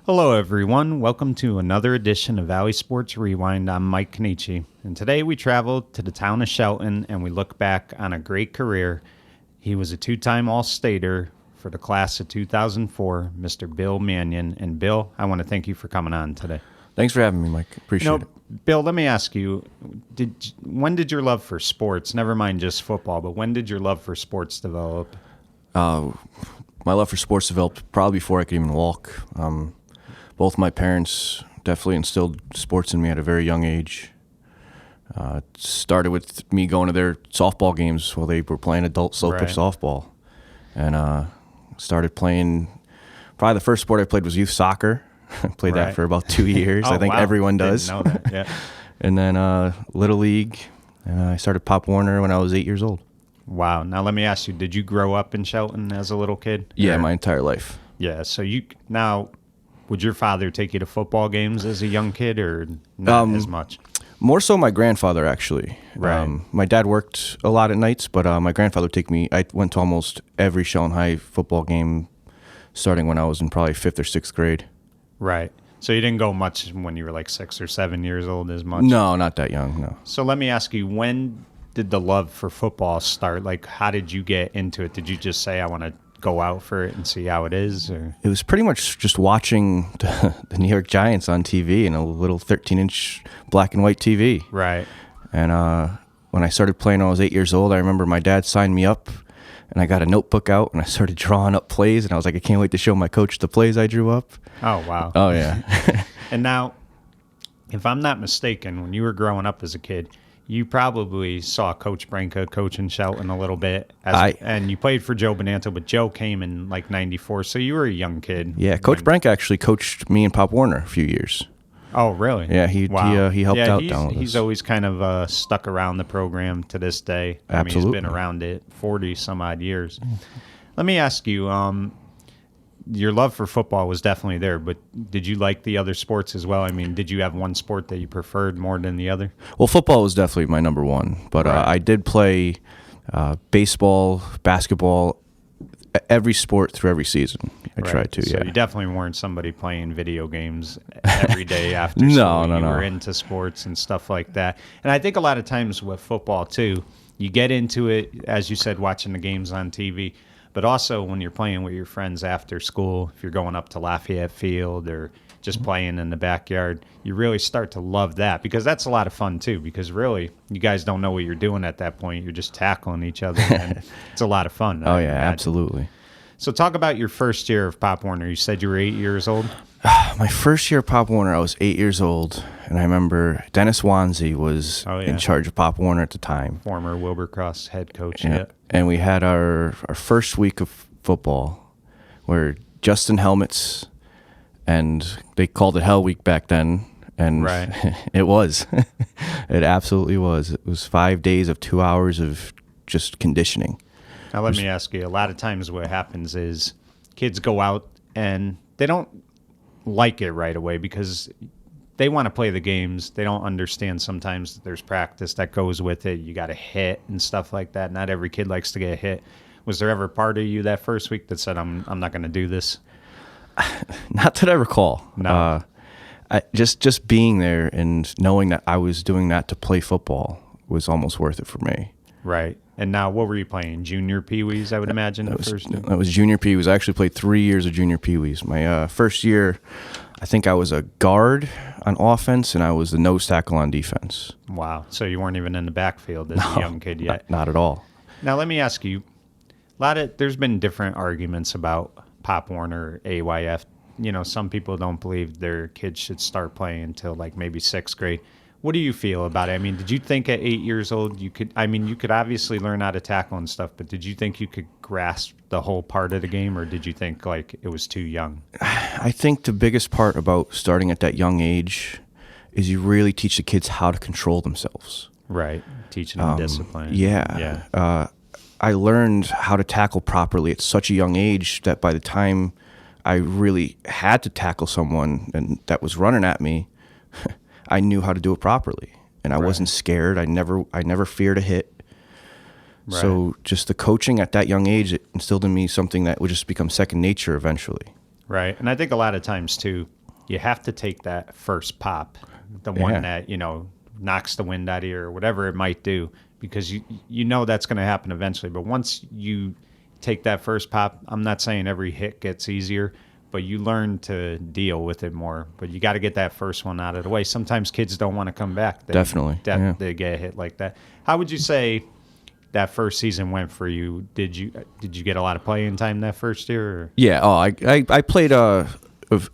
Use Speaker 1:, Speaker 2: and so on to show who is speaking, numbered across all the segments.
Speaker 1: Hello, everyone. Welcome to another edition of Valley Sports Rewind. I'm Mike Cannici, and today we traveled to the town of Shelton, and we look back on a great career. He was a two-time All-Stater for the class of 2004, Mr. Bill Manion. And Bill, I want to thank you for coming on today.
Speaker 2: Thanks for having me, Mike. Appreciate it.
Speaker 1: Bill, let me ask you, when did your love for sports, never mind just football, but when did your love for sports develop?
Speaker 2: My love for sports developed probably before I could even walk. Both my parents definitely instilled sports in me at a very young age. It started with me going to their softball games while they were playing adult slow pitch softball. And started playing, probably the first sport I played was youth soccer. I played that for about 2 years. I think everyone does.
Speaker 1: Didn't know that. Yeah.
Speaker 2: And then Little League. I started Pop Warner when I was 8 years old.
Speaker 1: Wow. Now let me ask you, did you grow up in Shelton as a little kid?
Speaker 2: Yeah, my entire life.
Speaker 1: Yeah. So would your father take you to football games as a young kid or not as much?
Speaker 2: More so my grandfather, actually.
Speaker 1: Right.
Speaker 2: My dad worked a lot at nights, but my grandfather would take me. I went to almost every Shelton High football game starting when I was in probably 5th or 6th grade.
Speaker 1: Right. So you didn't go much when you were like 6 or 7 years old as much?
Speaker 2: No, not that young, no.
Speaker 1: So let me ask you, when did the love for football start? Like, how did you get into it? Did you just say, I want to go out for it and see how it is? Or?
Speaker 2: It was pretty much just watching the New York Giants on TV in a little 13-inch black and white TV.
Speaker 1: Right.
Speaker 2: And when I started playing when I was 8 years old, I remember my dad signed me up, and I got a notebook out, and I started drawing up plays, and I was like, I can't wait to show my coach the plays I drew up.
Speaker 1: Oh, wow.
Speaker 2: Oh, yeah.
Speaker 1: And now, if I'm not mistaken, when you were growing up as a kid, you probably saw Coach Branca coaching Shelton a little bit, and you played for Joe Bonanto, but Joe came in like 94, so you were a young kid.
Speaker 2: Yeah, Coach Branca actually coached me and Pop Warner a few years.
Speaker 1: Oh, really?
Speaker 2: Yeah, he helped out down with us.
Speaker 1: He's always kind of stuck around the program to this day.
Speaker 2: Absolutely.
Speaker 1: I mean, he's been around it 40-some-odd years. Let me ask you, your love for football was definitely there, but did you like the other sports as well? I mean, did you have one sport that you preferred more than the other?
Speaker 2: Well, football was definitely my number one, but I did play baseball, basketball, every sport through every season. I tried to,
Speaker 1: So
Speaker 2: yeah.
Speaker 1: you definitely weren't somebody playing video games every day after school.
Speaker 2: No.
Speaker 1: You were into sports and stuff like that. And I think a lot of times with football, too, you get into it, as you said, watching the games on TV, but also when you're playing with your friends after school, if you're going up to Lafayette Field or just playing in the backyard, you really start to love that because that's a lot of fun, too, because really you guys don't know what you're doing at that point. You're just tackling each other, and it's a lot of fun.
Speaker 2: Oh, yeah, absolutely.
Speaker 1: So talk about your first year of Pop Warner. You said you were 8 years old?
Speaker 2: My first year of Pop Warner, I was 8 years old, and I remember Dennis Wanzi was in charge of Pop Warner at the time.
Speaker 1: Former Wilbercross head coach.
Speaker 2: Yeah. And we had our first week of football where Justin helmets, and they called it Hell Week back then, and it was. It absolutely was. It was 5 days of 2 hours of just conditioning.
Speaker 1: Now, let me ask you, a lot of times what happens is kids go out and they don't like it right away because they want to play the games. They don't understand sometimes that there's practice that goes with it. You got to hit and stuff like that. Not every kid likes to get hit. Was there ever a part of you that first week that said, I'm not going to do this?
Speaker 2: Not that I recall.
Speaker 1: No.
Speaker 2: Just being there and knowing that I was doing that to play football was almost worth it for me.
Speaker 1: Right. And now, what were you playing? Junior Pee-wees, I would imagine.
Speaker 2: That was Junior Pee-wees. I actually played 3 years of Junior Pee-wees. My first year, I think I was a guard on offense, and I was the nose tackle on defense.
Speaker 1: Wow. So you weren't even in the backfield as a young kid yet?
Speaker 2: Not at all.
Speaker 1: Now, let me ask you, there's been different arguments about Pop Warner, AYF. You know, some people don't believe their kids should start playing until like maybe 6th grade. What do you feel about it? I mean, did you think at 8 years old you could obviously learn how to tackle and stuff, but did you think you could grasp the whole part of the game, or did you think like it was too young?
Speaker 2: I think the biggest part about starting at that young age is you really teach the kids how to control themselves.
Speaker 1: Right. Teaching them discipline.
Speaker 2: Yeah. I learned how to tackle properly at such a young age that by the time I really had to tackle someone and that was running at me, I knew how to do it properly, and I wasn't scared. I never feared a hit. Right. So just the coaching at that young age, it instilled in me something that would just become second nature eventually.
Speaker 1: Right. And I think a lot of times, too, you have to take that first pop, the one that, knocks the wind out of you or whatever it might do, because you know that's going to happen eventually. But once you take that first pop, I'm not saying every hit gets easier, but you learn to deal with it more. But you got to get that first one out of the way. Sometimes kids don't want to come back.
Speaker 2: Definitely.
Speaker 1: They get hit like that. How would you say that first season went for you? Did you get a lot of playing time that first year? Or?
Speaker 2: Yeah. Oh, I played a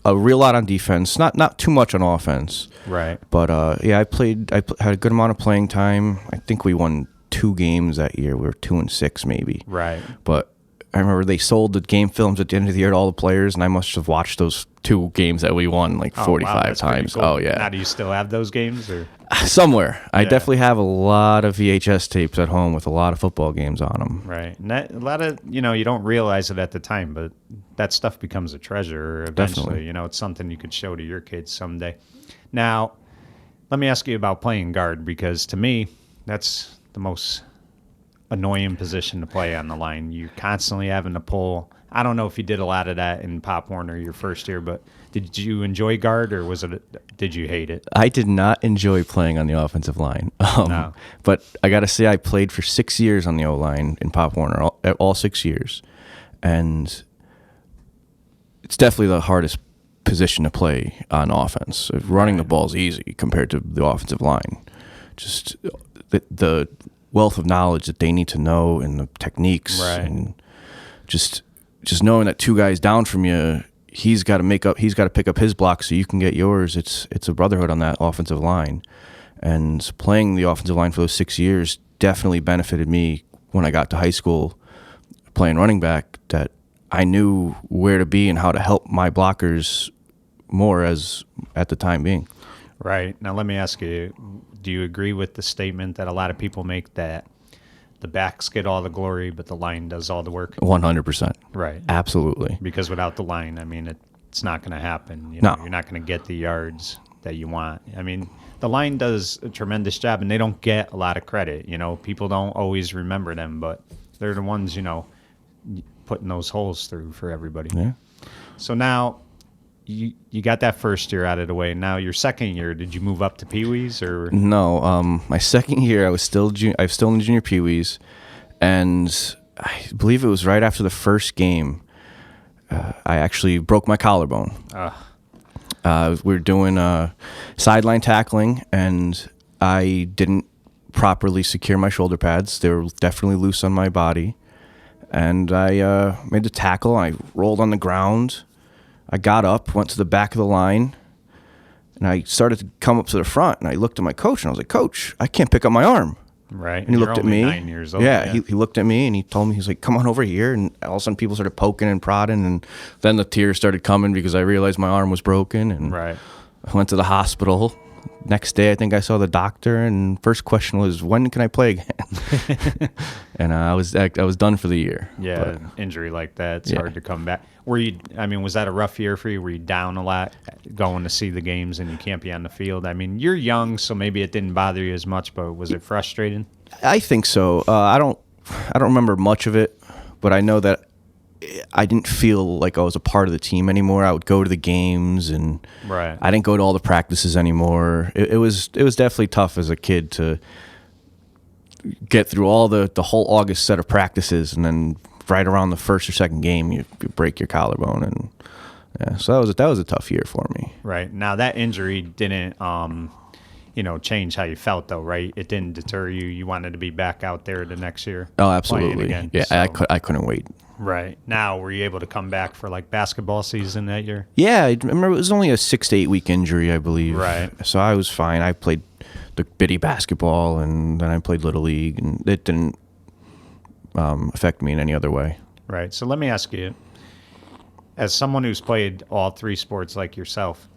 Speaker 2: real lot on defense, not too much on offense.
Speaker 1: Right.
Speaker 2: But I had a good amount of playing time. I think we won 2 games that year. We were 2-6 maybe.
Speaker 1: Right.
Speaker 2: But I remember they sold the game films at the end of the year to all the players, and I must have watched those 2 games that we won like 45 times.
Speaker 1: Cool.
Speaker 2: Oh, yeah.
Speaker 1: Now, do you still have those games? Or?
Speaker 2: Somewhere.
Speaker 1: Yeah.
Speaker 2: I definitely have a lot of VHS tapes at home with a lot of football games on them.
Speaker 1: Right. And a lot of, you don't realize it at the time, but that stuff becomes a treasure eventually.
Speaker 2: Definitely.
Speaker 1: It's something you could show to your kids someday. Now, let me ask you about playing guard, because to me, that's the most annoying position to play on the line. You're constantly having to pull. I don't know if you did a lot of that in Pop Warner your first year, but did you enjoy guard, or did you hate it?
Speaker 2: I did not enjoy playing on the offensive line.
Speaker 1: No.
Speaker 2: But I got to say, I played for 6 years on the O-line in Pop Warner, all 6 years. And it's definitely the hardest position to play on offense. Running the ball is easy compared to the offensive line. Just the wealth of knowledge that they need to know, and the techniques,
Speaker 1: right.
Speaker 2: And just knowing that 2 guys down from you, he's got to pick up his block so you can get yours. It's a brotherhood on that offensive line. And playing the offensive line for those 6 years definitely benefited me when I got to high school playing running back, that I knew where to be and how to help my blockers more as at the time being.
Speaker 1: Right. Now, let me ask you, do you agree with the statement that a lot of people make, that the backs get all the glory, but the line does all the work?
Speaker 2: 100%.
Speaker 1: Right.
Speaker 2: Absolutely.
Speaker 1: Because without the line, I mean, it's not going to happen.
Speaker 2: No.
Speaker 1: You're not going to get the yards that you want. I mean, the line does a tremendous job, and they don't get a lot of credit. People don't always remember them, but they're the ones, putting those holes through for everybody.
Speaker 2: Yeah.
Speaker 1: So now you got that first year out of the way. Now your second year, did you move up to Pee Wees or?
Speaker 2: No. My second year, I was still in the junior Pee Wees, and I believe it was right after the first game. I actually broke my collarbone. We were doing sideline tackling, and I didn't properly secure my shoulder pads. They were definitely loose on my body. And I made the tackle. I rolled on the ground. I got up, went to the back of the line, and I started to come up to the front. And I looked at my coach, and I was like, "Coach, I can't pick up my arm."
Speaker 1: Right.
Speaker 2: And he looked at me.
Speaker 1: 9 years old.
Speaker 2: Yeah, he looked at me, and he told me, he's like, "Come on over here." And all of a sudden, people started poking and prodding, and then the tears started coming because I realized my arm was broken. And
Speaker 1: right.
Speaker 2: I went to the hospital. Next day, I think I saw the doctor, and first question was, "When can I play again?" And I was done for the year.
Speaker 1: Yeah, injury like that, it's hard to come back. Was that a rough year for you? Were you down a lot going to see the games and you can't be on the field? I mean, you're young, so maybe it didn't bother you as much, but was it frustrating?
Speaker 2: I think so. I don't remember much of it, but I know that I didn't feel like I was a part of the team anymore. I would go to the games, and
Speaker 1: right.
Speaker 2: I didn't go to all the practices anymore. It was definitely tough as a kid to get through all the whole August set of practices, and then right around the first or second game, you break your collarbone, and so that was a tough year for me.
Speaker 1: Right. Now that injury didn't change how you felt, though, right? It didn't deter you. You wanted to be back out there the next year.
Speaker 2: Oh, absolutely.
Speaker 1: Again,
Speaker 2: yeah,
Speaker 1: so.
Speaker 2: I couldn't wait.
Speaker 1: Right. Now, were you able to come back for like basketball season that year?
Speaker 2: Yeah, I remember it was only a 6 to 8 week injury, I believe.
Speaker 1: Right.
Speaker 2: So I was fine. I played the bitty basketball, and then I played Little League, and it didn't affect me in any other way.
Speaker 1: Right. So let me ask you, as someone who's played all 3 sports like yourself,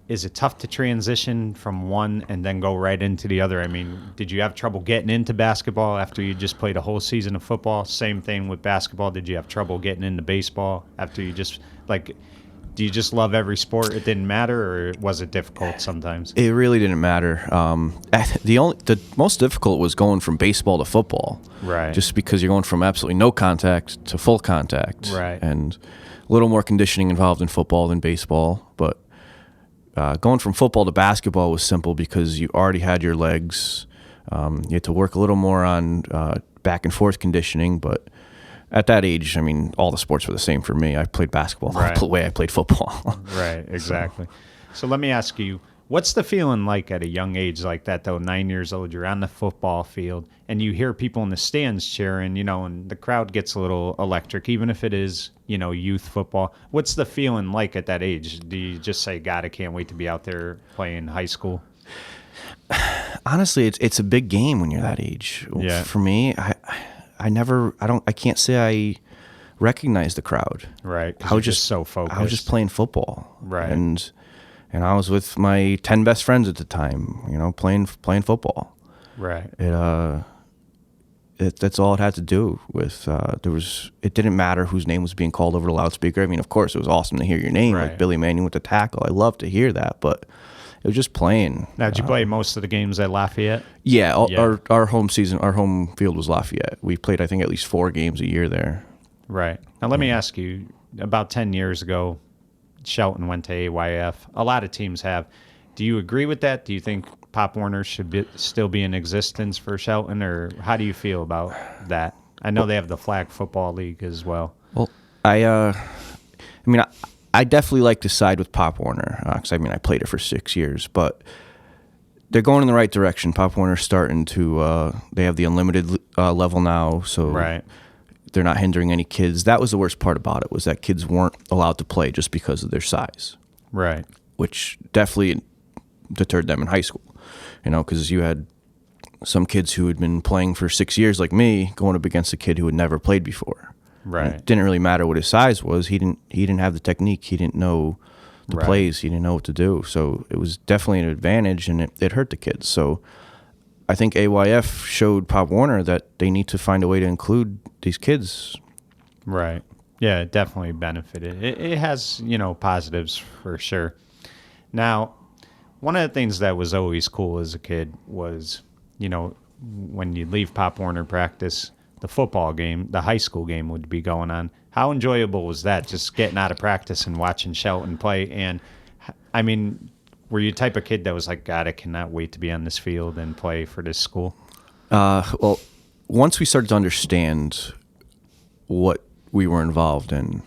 Speaker 1: is it tough to transition from one and then go right into the other? I mean, did you have trouble getting into basketball after you just played a whole season of football? Same thing with basketball. Did you have trouble getting into baseball after you just, do you just love every sport? It didn't matter, or was it difficult sometimes?
Speaker 2: It really didn't matter. The most difficult was going from baseball to football.
Speaker 1: Right.
Speaker 2: Just because you're going from absolutely no contact to full contact.
Speaker 1: Right.
Speaker 2: And a little more conditioning involved in football than baseball, but going from football to basketball was simple because you already had your legs. You had to work a little more on back and forth conditioning, but at that age, I mean, all the sports were the same for me. I played basketball the way I played football.
Speaker 1: Right, exactly. So let me ask you, what's the feeling like at a young age like that, though, 9 years old, you're on the football field, and you hear people in the stands cheering, and the crowd gets a little electric, even if it is, youth football. What's the feeling like at that age? Do you just say, God, I can't wait to be out there playing high school?
Speaker 2: Honestly, it's a big game when you're that age.
Speaker 1: Yeah.
Speaker 2: For me, I can't say I recognize the crowd.
Speaker 1: Right.
Speaker 2: I was
Speaker 1: just so focused.
Speaker 2: I was just playing football.
Speaker 1: Right.
Speaker 2: And I was with my 10 best friends at the time, playing football.
Speaker 1: Right.
Speaker 2: That's all it had to do with, it didn't matter whose name was being called over the loudspeaker. I mean, of course, it was awesome to hear your name,
Speaker 1: Right.
Speaker 2: like Billy Manion with the tackle. I love to hear that, but it was just playing.
Speaker 1: Now, did you play most of the games at Lafayette?
Speaker 2: Yeah, our home field was Lafayette. We played, I think, at least 4 games a year there.
Speaker 1: Right. Now, let me ask you, about 10 years ago, Shelton went to AYF. A lot of teams have. Do you agree with that? Do you think Pop Warner should still be in existence for Shelton, or how do you feel about that? I know they have the Flag Football League as well.
Speaker 2: Well, I definitely like to side with Pop Warner because I played it for 6 years, but they're going in the right direction. Pop Warner's starting to. They have the unlimited level now, so
Speaker 1: Right.
Speaker 2: they're not hindering any kids. That was the worst part about it, was that kids weren't allowed to play just because of their size,
Speaker 1: Right.
Speaker 2: which definitely deterred them in high school. Because you had some kids who had been playing for 6 years, like me, going up against a kid who had never played before.
Speaker 1: Right.
Speaker 2: And it didn't really matter what his size was. He didn't have the technique. He didn't know the
Speaker 1: Right.
Speaker 2: plays. He didn't know what to do. So it was definitely an advantage, and it hurt the kids. So I think AYF showed Pop Warner that they need to find a way to include these kids.
Speaker 1: Right. Yeah, it definitely benefited. It has, positives for sure. Now, one of the things that was always cool as a kid was, when you leave Pop Warner practice, the football game, the high school game would be going on. How enjoyable was that, just getting out of practice and watching Shelton play? And, were you the type of kid that was like, God, I cannot wait to be on this field and play for this school?
Speaker 2: Well, once we started to understand what we were involved in,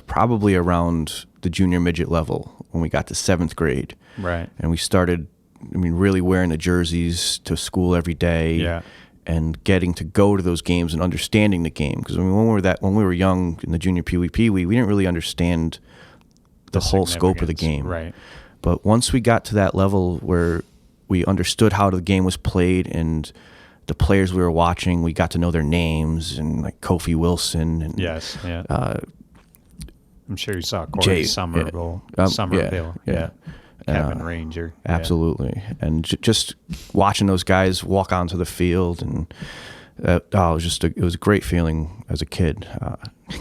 Speaker 2: probably around the junior midget level, when we got to 7th grade,
Speaker 1: Right.
Speaker 2: and we started, really wearing the jerseys to school every day,
Speaker 1: Yeah.
Speaker 2: and getting to go to those games and understanding the game. Because when we were young in the junior Pee Wee, we didn't really understand the whole scope of the game.
Speaker 1: Right.
Speaker 2: But once we got to that level where we understood how the game was played and the players we were watching, we got to know their names, and like Kofi Wilson and
Speaker 1: Yes. Yeah. I'm sure you saw Corey
Speaker 2: Jay,
Speaker 1: Somerville.
Speaker 2: yeah.
Speaker 1: Somerville.
Speaker 2: Yeah.
Speaker 1: Kevin Ranger. Yeah.
Speaker 2: Absolutely. And just watching those guys walk onto the field, and it was a great feeling as a kid.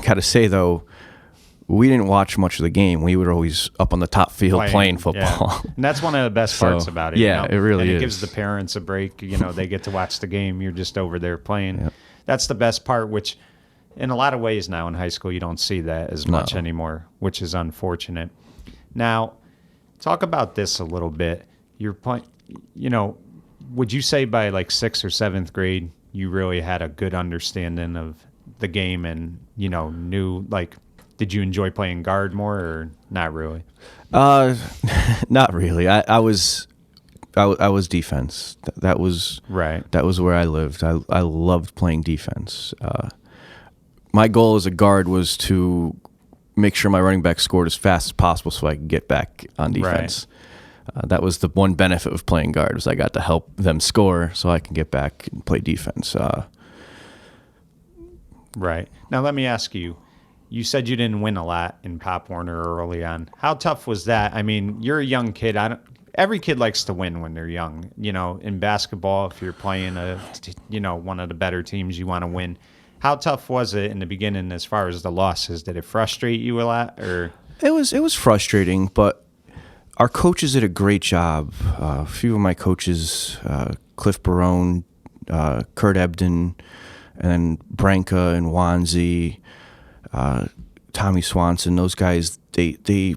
Speaker 2: Got to say, though, we didn't watch much of the game. We were always up on the top field playing football.
Speaker 1: Yeah. And that's one of the best parts about it.
Speaker 2: Yeah, it really
Speaker 1: and
Speaker 2: is.
Speaker 1: It gives the parents a break. They get to watch the game. You're just over there playing.
Speaker 2: Yep.
Speaker 1: That's the best part, which in a lot of ways now in high school, you don't see that as much anymore, which is unfortunate. Now, talk about this a little bit. You're playing, would you say by like 6th or 7th grade, you really had a good understanding of the game and, knew, like, did you enjoy playing guard more or not really?
Speaker 2: Not really. I was defense. That was
Speaker 1: right.
Speaker 2: That was where I lived. I loved playing defense. My goal as a guard was to make sure my running back scored as fast as possible so I could get back on defense. Right. That was the one benefit of playing guard, was I got to help them score so I can get back and play defense.
Speaker 1: Right. Now let me ask you. You said you didn't win a lot in Pop Warner early on. How tough was that? You're a young kid. Every kid likes to win when they're young. In basketball, if you're playing one of the better teams, you want to win. How tough was it in the beginning as far as the losses? Did it frustrate you a lot, or?
Speaker 2: It was frustrating, but our coaches did a great job. A few of my coaches, Cliff Barone, Kurt Ebden, and then Branca and Wanzi, Tommy Swanson, those guys, they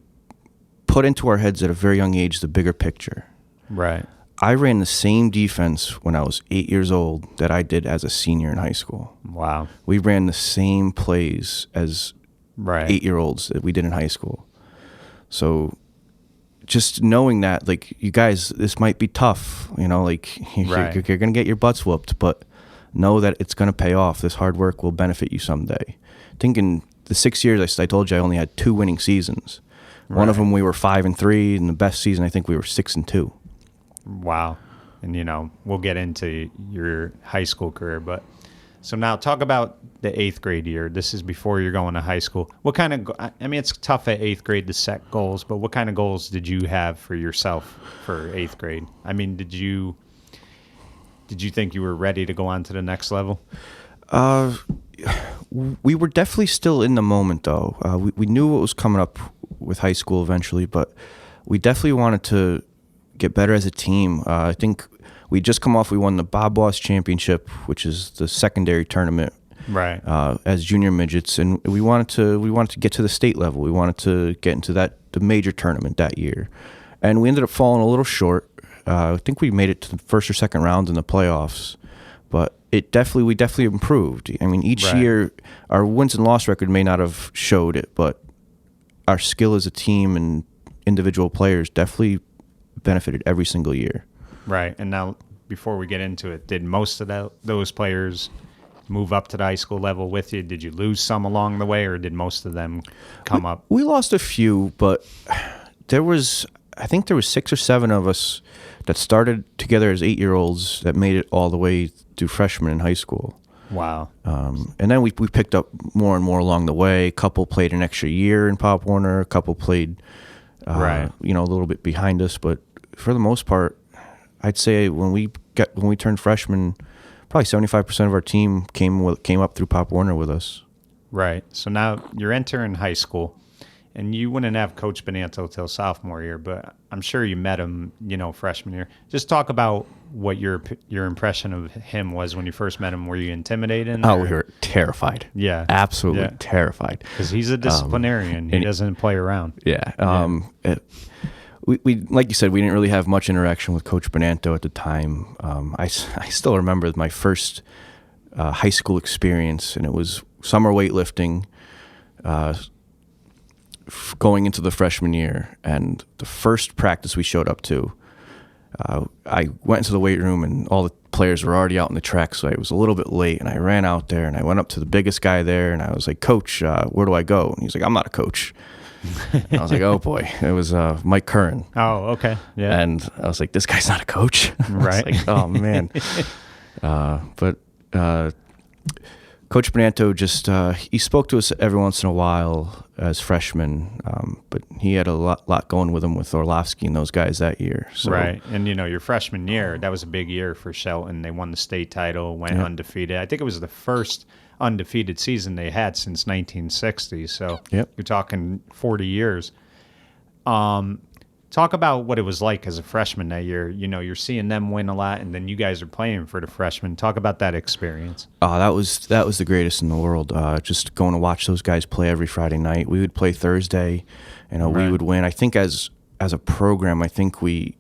Speaker 2: put into our heads at a very young age the bigger picture.
Speaker 1: Right.
Speaker 2: I ran the same defense when I was 8 years old that I did as a senior in high school.
Speaker 1: Wow.
Speaker 2: We ran the same plays as 8-year-olds that we did in high school. So just knowing that, like, you guys, this might be tough, you know, like, you're going to get your butts whooped, but know that it's going to pay off. This hard work will benefit you someday. I think in the 6 years, I told you I only had 2 winning seasons. One of them we were 5-3, and the best season I think we were 6-2.
Speaker 1: Wow. And, you know, we'll get into your high school career, but so now talk about the 8th grade year. This is before you're going to high school. What kind of, I mean, it's tough at 8th grade to set goals, but what kind of goals did you have for yourself for 8th grade? I mean, did you think you were ready to go on to the next level?
Speaker 2: We were definitely still in the moment, though. We knew what was coming up with high school eventually, but we definitely wanted to get better as a team. I think we just come off, we won the Bob Boss Championship, which is the secondary tournament, as junior midgets, and we wanted to get to the state level. We wanted to get into the major tournament that year, and we ended up falling a little short. I think we made it to the first or second round in the playoffs, but we definitely improved. I mean, each year our wins and loss record may not have showed it, but our skill as a team and individual players definitely benefited every single year.
Speaker 1: Right. And now, before we get into it, did most of those players move up to the high school level with you? Did you lose some along the way, or did most of them come up?
Speaker 2: We lost a few, but I think there was 6 or 7 of us that started together as 8-year-olds that made it all the way through freshmen in high school.
Speaker 1: Wow.
Speaker 2: And then we picked up more and more along the way. A couple played an extra year in Pop Warner. A couple played, a little bit behind us. But for the most part, I'd say when we turned freshmen, probably 75% of our team came up through Pop Warner with us.
Speaker 1: Right. So now you're entering high school, and you wouldn't have Coach Bonanto till sophomore year, but I'm sure you met him, freshman year. Just talk about what your impression of him was when you first met him. Were you intimidated?
Speaker 2: Oh, we were terrified.
Speaker 1: Yeah.
Speaker 2: Absolutely terrified.
Speaker 1: Because he's a disciplinarian. He doesn't play around.
Speaker 2: Yeah. We like you said, we didn't really have much interaction with Coach Bonanto at the time. I still remember my first high school experience, and it was summer weightlifting, going into the freshman year. And the first practice we showed up to, I went into the weight room, and all the players were already out in the track, so I was a little bit late, and I ran out there, and I went up to the biggest guy there, and I was like, "Coach, where do I go?" And he's like, "I'm not a coach." And I was like, oh boy, it was Mike Curran.
Speaker 1: Oh, okay. Yeah.
Speaker 2: And I was like, this guy's not a coach.
Speaker 1: Right.
Speaker 2: I was like, oh man. But Coach Bonanto just, he spoke to us every once in a while as freshmen, but he had a lot going with him with Orlovsky and those guys that year. So.
Speaker 1: Right. And, your freshman year, that was a big year for Shelton. They won the state title, went undefeated. I think it was the first undefeated season they had since 1960. So you're talking 40 years. Talk about what it was like as a freshman that year. You're seeing them win a lot, and then you guys are playing for the freshmen. Talk about that experience.
Speaker 2: Oh, that was the greatest in the world. Just going to watch those guys play every Friday night. We would play Thursday, we would win. I think as a program, I think we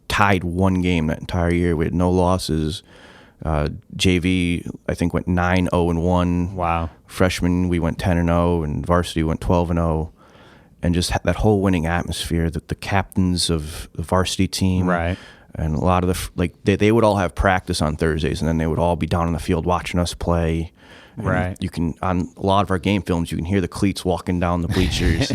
Speaker 2: tied one game that entire year. We had no losses. JV, I think, went 9-0-1.
Speaker 1: Wow.
Speaker 2: Freshman, we went 10-0, and varsity went 12-0. And just that whole winning atmosphere, that the captains of the varsity team,
Speaker 1: right,
Speaker 2: and a lot of they would all have practice on Thursdays, and then they would all be down on the field watching us play. And
Speaker 1: right.
Speaker 2: You can, on a lot of our game films, you can hear the cleats walking down the bleachers,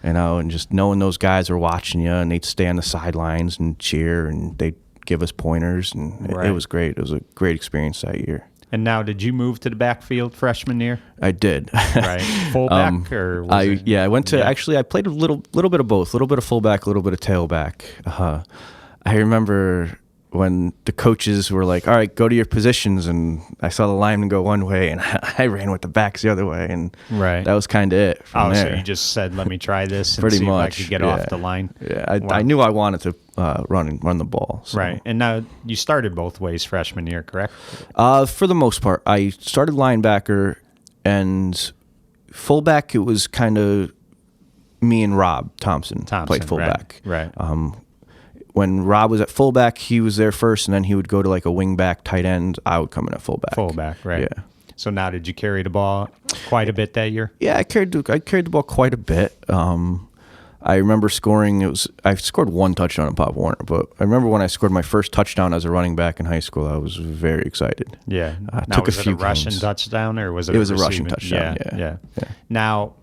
Speaker 2: and just knowing those guys were watching you, and they'd stay on the sidelines and cheer, and they'd give us pointers, and it was great. It was a great experience that year.
Speaker 1: And now, did you move to the backfield freshman year?
Speaker 2: I did.
Speaker 1: Right, fullback or was it?
Speaker 2: I went to actually. I played a little bit of both, a little bit of fullback, a little bit of tailback. I remember when the coaches were like, "All right, go to your positions," and I saw the lineman go one way, and I ran with the backs the other way, and that was kind of it. From there.
Speaker 1: So you just said, "Let me try this and
Speaker 2: Pretty
Speaker 1: see
Speaker 2: much,
Speaker 1: if I could get off the line."
Speaker 2: Yeah, I knew I wanted to run the ball. So.
Speaker 1: Right, and now you started both ways freshman year, correct?
Speaker 2: For the most part, I started linebacker, and fullback, it was kind of me and Rob Thompson played fullback.
Speaker 1: Right.
Speaker 2: When Rob was at fullback, he was there first, and then he would go to like a wing back, tight end. I would come in at fullback.
Speaker 1: Fullback, right.
Speaker 2: Yeah.
Speaker 1: So now, did you carry the ball quite a bit that year?
Speaker 2: Yeah, I carried the ball quite a bit. I remember scoring. I scored one touchdown in Pop Warner, but I remember when I scored my first touchdown as a running back in high school, I was very excited.
Speaker 1: Yeah. Now,
Speaker 2: took
Speaker 1: was
Speaker 2: a few
Speaker 1: it a rushing
Speaker 2: games.
Speaker 1: touchdown, or was it?
Speaker 2: It was a rushing touchdown. Yeah.
Speaker 1: Now,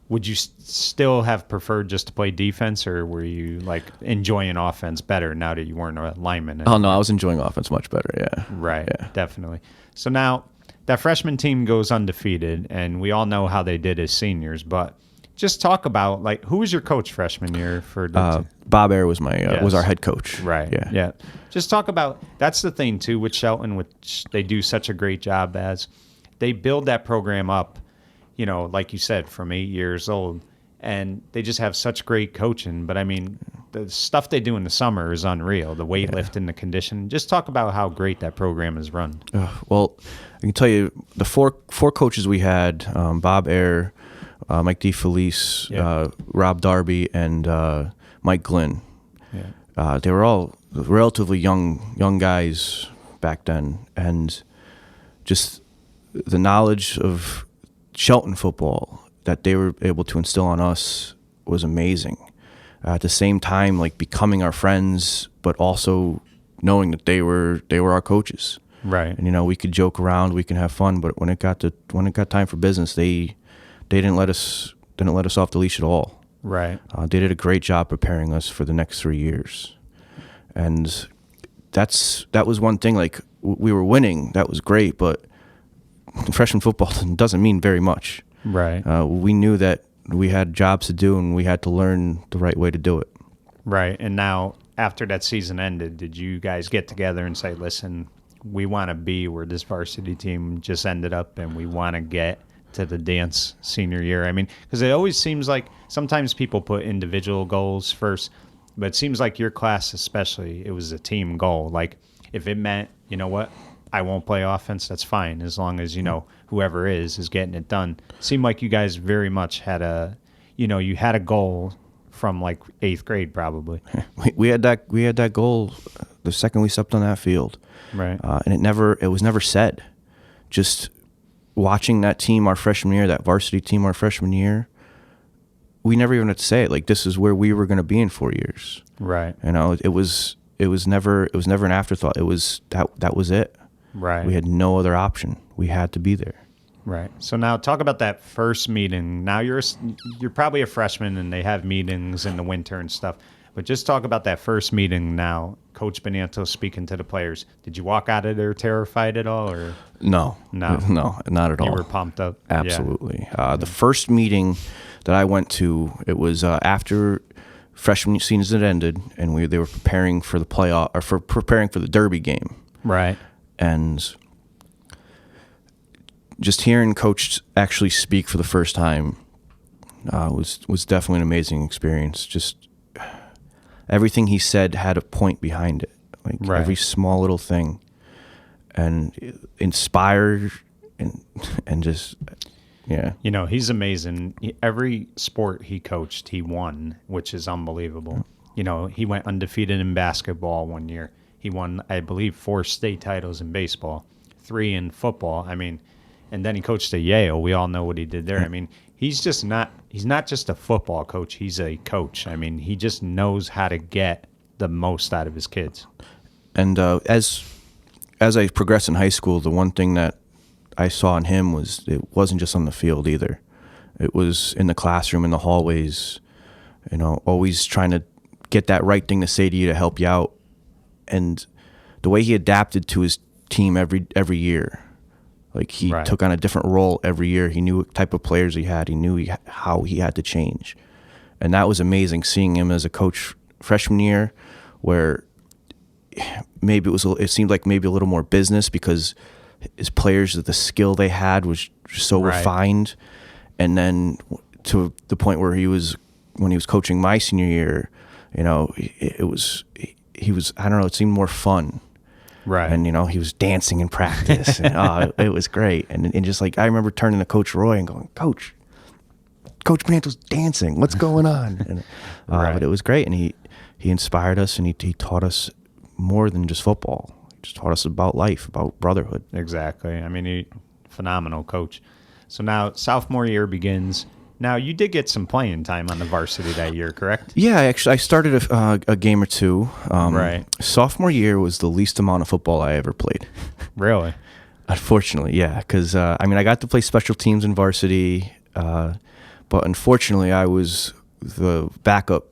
Speaker 1: would you still have preferred just to play defense, or were you like enjoying offense better now that you weren't a lineman anymore?
Speaker 2: Oh no, I was enjoying offense much better. Yeah.
Speaker 1: Right.
Speaker 2: Yeah.
Speaker 1: Definitely. So now that freshman team goes undefeated, and we all know how they did as seniors, but just talk about, like, who was your coach freshman year for the
Speaker 2: Bob Ayer was was our head coach.
Speaker 1: Right. Yeah. Just talk about, that's the thing too with Shelton, which they do such a great job as they build that program up, you know, like you said, from 8 years old, and they just have such great coaching. But I mean, the stuff they do in the summer is unreal. The weightlifting, the conditioning. Just talk about how great that program is run.
Speaker 2: Well, I can tell you the four coaches we had: Bob Ayer, Mike DeFelice, Rob Darby, and Mike Glynn. Yeah. They were all relatively young guys back then, and just the knowledge of Shelton football that they were able to instill on us was amazing. At the same time, like, becoming our friends, but also knowing that they were our coaches.
Speaker 1: Right.
Speaker 2: And, you know, we could joke around, we can have fun, but when it got time for business, they didn't let us off the leash at all.
Speaker 1: Right.
Speaker 2: They did a great job preparing us for the next 3 years, and that was one thing. Like, we were winning, that was great, but freshman football doesn't mean very much.
Speaker 1: Right.
Speaker 2: We knew that we had jobs to do, and we had to learn the right way to do it.
Speaker 1: Right. And now, after that season ended, did you guys get together and say, listen, we want to be where this varsity team just ended up, and we want to get to the dance senior year? I mean, because it always seems like sometimes people put individual goals first, but it seems like your class especially, it was a team goal. Like, if it meant, you know what, I won't play offense, that's fine, as long as, you know, whoever is getting it done. It seemed like you guys very much had you had a goal from like 8th grade probably.
Speaker 2: We had that goal the second we stepped on that field.
Speaker 1: Right.
Speaker 2: And it was never said. Just watching that team our freshman year, that varsity team our freshman year, we never even had to say it. Like, this is where we were going to be in 4 years.
Speaker 1: Right.
Speaker 2: You know, it was never an afterthought. It was that was it.
Speaker 1: Right.
Speaker 2: We had no other option. We had to be there.
Speaker 1: Right. So now talk about that first meeting. Now you're probably a freshman, and they have meetings in the winter and stuff. But just talk about that first meeting now. Coach Benanto speaking to the players. Did you walk out of there terrified at all, or
Speaker 2: No, not at all.
Speaker 1: You were pumped up.
Speaker 2: Absolutely. Yeah. The first meeting that I went to, it was after freshman season had ended, and they were preparing for the playoff, or preparing for the Derby game.
Speaker 1: Right.
Speaker 2: And just hearing Coach actually speak for the first time was definitely an amazing experience. Just everything he said had a point behind it, like every small little thing, and inspired and just, yeah.
Speaker 1: You know, he's amazing. Every sport he coached, he won, which is unbelievable. You know, he went undefeated in basketball one year. He won, I believe, 4 state titles in baseball, 3 in football. I mean, and then he coached at Yale. We all know what he did there. I mean, he's not just a football coach. He's a coach. I mean, he just knows how to get the most out of his kids.
Speaker 2: And as I progressed in high school, the one thing that I saw in him was it wasn't just on the field either. It was in the classroom, in the hallways, you know, always trying to get that right thing to say to you to help you out. And the way he adapted to his team every year, like he took on a different role every year. He knew what type of players he had. He knew how he had to change. And that was amazing, seeing him as a coach freshman year, where maybe it seemed like maybe a little more business because his players, the skill they had was so refined. And then to the point where when he was coaching my senior year, you know, he was, I don't know, it seemed more fun.
Speaker 1: Right.
Speaker 2: And, you know, he was dancing in practice. And, it was great. And just like, I remember turning to Coach Roy and going, Coach, Coach Panto's dancing. What's going on? And,
Speaker 1: Right.
Speaker 2: But it was great, and he inspired us, and he taught us more than just football. He just taught us about life, about brotherhood.
Speaker 1: Exactly. I mean, phenomenal coach. So now sophomore year begins. Now, you did get some playing time on the varsity that year, correct?
Speaker 2: Yeah, I started a game or two.
Speaker 1: Right.
Speaker 2: Sophomore year was the least amount of football I ever played.
Speaker 1: Really?
Speaker 2: Unfortunately, yeah, because I got to play special teams in varsity, but unfortunately, I was the backup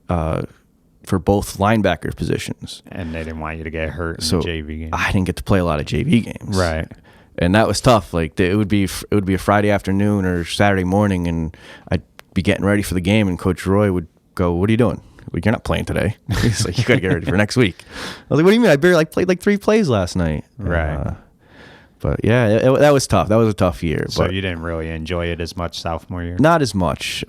Speaker 2: for both linebacker positions.
Speaker 1: And they didn't want you to get hurt in
Speaker 2: So
Speaker 1: the JV game.
Speaker 2: I didn't get to play a lot of JV games.
Speaker 1: Right.
Speaker 2: And that was tough. Like it would be a Friday afternoon or Saturday morning, and I'd be getting ready for the game, and Coach Roy would go, "What are you doing? Well, you're not playing today." He's like, "You got to get ready for next week." I was like, "What do you mean? I barely played like 3 plays last night."
Speaker 1: Right.
Speaker 2: But yeah, that was tough. That was a tough year.
Speaker 1: So
Speaker 2: but
Speaker 1: you didn't really enjoy it as much sophomore year?
Speaker 2: not as much.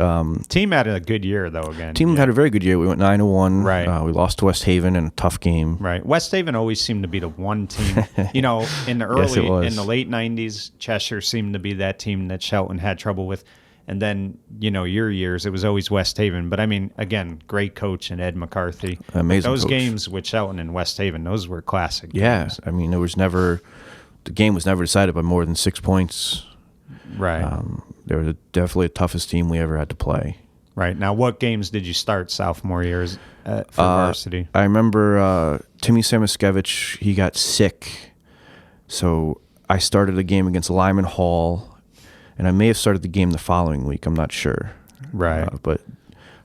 Speaker 1: Team had a good year, though, again.
Speaker 2: Team had a very good year. We went 9-1.
Speaker 1: Right.
Speaker 2: We lost to West Haven in a tough game.
Speaker 1: Right. West Haven always seemed to be the one team. In the
Speaker 2: Yes, it was.
Speaker 1: in the late 90s, Cheshire seemed to be that team that Shelton had trouble with. And then, your years, it was always West Haven. But, I mean, again, great coach and Ed McCarthy.
Speaker 2: Amazing
Speaker 1: Those
Speaker 2: coach.
Speaker 1: games with Shelton and West Haven, those were classic
Speaker 2: Yeah.
Speaker 1: games.
Speaker 2: I mean, the game was never decided by more than 6 points.
Speaker 1: Right.
Speaker 2: They were definitely the toughest team we ever had to play.
Speaker 1: Right. Now, what games did you start sophomore years for varsity?
Speaker 2: I remember Timmy Samiskevich, he got sick. So I started a game against Lyman Hall, and I may have started the game the following week. I'm not sure.
Speaker 1: Right.
Speaker 2: But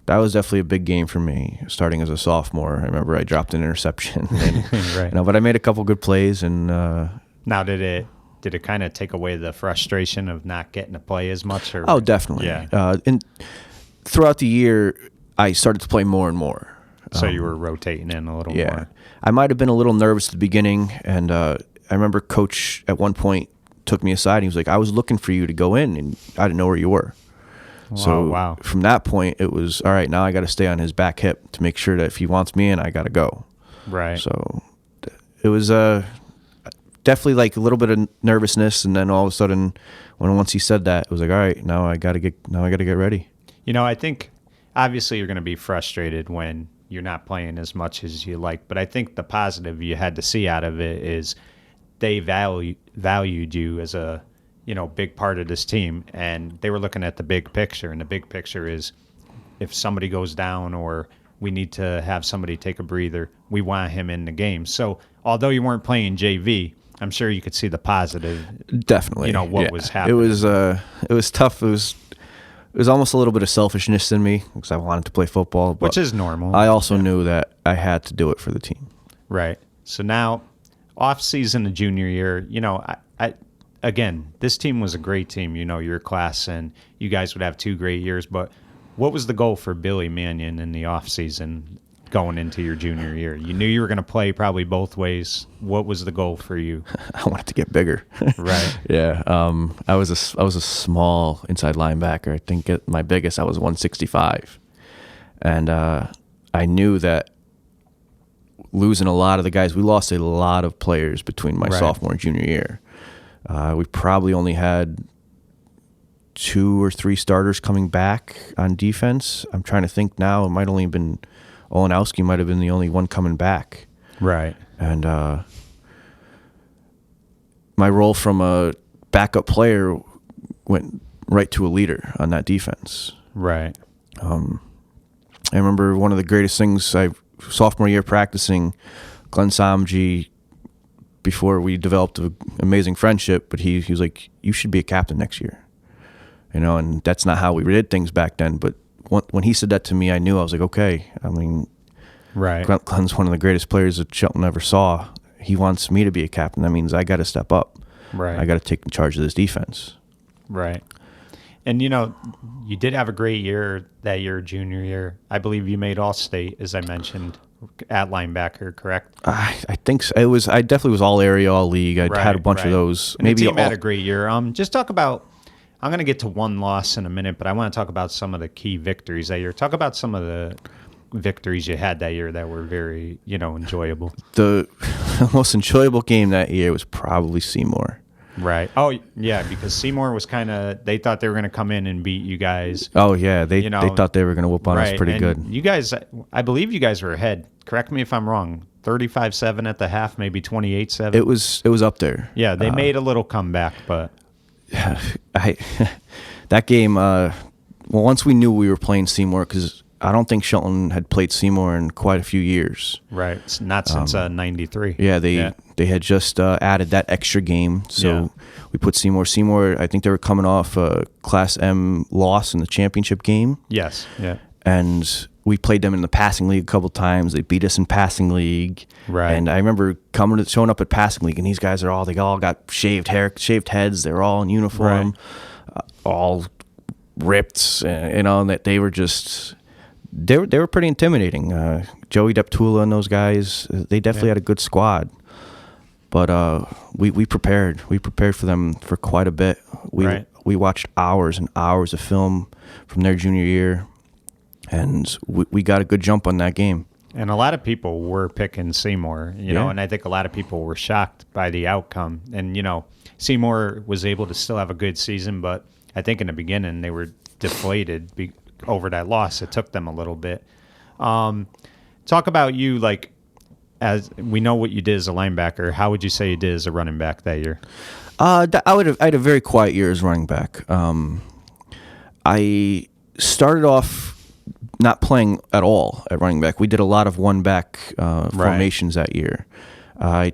Speaker 2: that was definitely a big game for me, starting as a sophomore. I remember I dropped an interception. And,
Speaker 1: Right.
Speaker 2: But I made a couple good plays, and
Speaker 1: Now, did it kind of take away the frustration of not getting to play as much? Or?
Speaker 2: oh, definitely.
Speaker 1: Yeah.
Speaker 2: And throughout the year, I started to play more and more.
Speaker 1: So you were rotating in a little
Speaker 2: Yeah.
Speaker 1: more.
Speaker 2: I might have been a little nervous at the beginning, and I remember Coach at one point took me aside, and he was like, "I was looking for you to go in, and I didn't know where you were." So
Speaker 1: wow.
Speaker 2: from that point, it was, all right, now I got to stay on his back hip to make sure that if he wants me in, I got to go.
Speaker 1: Right.
Speaker 2: So it was definitely like a little bit of nervousness, and then all of a sudden, once he said that, it was like, all right, now I got to get ready.
Speaker 1: I think obviously you're going to be frustrated when you're not playing as much as you like, but I think the positive you had to see out of it is they valued you as a big part of this team, and they were looking at the big picture, and the big picture is if somebody goes down or we need to have somebody take a breather, we want him in the game. So although you weren't playing JV, I'm sure you could see the positive.
Speaker 2: Definitely.
Speaker 1: What was happening.
Speaker 2: It was tough. It was almost a little bit of selfishness in me because I wanted to play football. But
Speaker 1: which is normal.
Speaker 2: I also knew that I had to do it for the team.
Speaker 1: Right. So now, off season of junior year, I again, this team was a great team. Your class, and you guys would have 2 great years. But what was the goal for Billy Manion in the off season going into your junior year? You knew you were going to play probably both ways. What was the goal for you?
Speaker 2: I wanted to get bigger.
Speaker 1: Right.
Speaker 2: Yeah. I was a small inside linebacker. I think at my biggest I was 165, and I knew that losing a lot of the guys, we lost a lot of players between my
Speaker 1: Right.
Speaker 2: sophomore and junior year. We probably only had 2 or 3 starters coming back on defense. I'm trying to think now. It might only have been Olenowski might have been the only one coming back.
Speaker 1: Right.
Speaker 2: And my role from a backup player went right to a leader on that defense.
Speaker 1: Right.
Speaker 2: I remember one of the greatest things sophomore year practicing, Glenn Samji, before we developed an amazing friendship, but he was like, "You should be a captain next year." And that's not how we did things back then. But when he said that to me, I knew. I was like, okay. I mean,
Speaker 1: Right.
Speaker 2: Glenn's one of the greatest players that Shelton ever saw. He wants me to be a captain. That means I got to step up.
Speaker 1: Right.
Speaker 2: I got to take charge of this defense.
Speaker 1: Right. And, you did have a great year that year, junior year. I believe you made All-State, as I mentioned, at linebacker, correct?
Speaker 2: I think so. I definitely was all area, all league. I had a bunch of those.
Speaker 1: And the team had a great year. Just talk about, I'm going to get to one loss in a minute, but I want to talk about some of the key victories that year. Talk about some of the victories you had that year that were very, enjoyable.
Speaker 2: The most enjoyable game that year was probably Seymour.
Speaker 1: Right. Oh, yeah, because Seymour was they thought they were going to come in and beat you guys.
Speaker 2: Oh, yeah. They thought they were going to whoop on us pretty
Speaker 1: and
Speaker 2: good.
Speaker 1: You guys, I believe you guys were ahead. Correct me if I'm wrong. 35-7 at the half, maybe 28-7.
Speaker 2: It was up there.
Speaker 1: Yeah, they made a little comeback, but
Speaker 2: that game. Once we knew we were playing Seymour, because I don't think Shelton had played Seymour in quite a few years.
Speaker 1: Right, it's not since '93.
Speaker 2: Yeah, they had just added that extra game, so we put Seymour. Seymour, I think they were coming off a Class M loss in the championship game.
Speaker 1: Yes, yeah.
Speaker 2: And we played them in the passing league a couple times. They beat us in passing league.
Speaker 1: Right.
Speaker 2: And I remember showing up at passing league, and these guys they all got shaved heads. They were all in uniform, all ripped. And that they were just they were pretty intimidating. Joey Deptula and those guys, they definitely had a good squad. But we prepared. We prepared for them for quite a bit. We watched hours and hours of film from their junior year. And we got a good jump on that game.
Speaker 1: And a lot of people were picking Seymour, you know, and I think a lot of people were shocked by the outcome. And, Seymour was able to still have a good season, but I think in the beginning they were deflated over that loss. It took them a little bit. Talk about you, as we know what you did as a linebacker. How would you say you did as a running back that year?
Speaker 2: I had a very quiet year as running back. I started off not playing at all at running back. We did a lot of one-back formations that year. I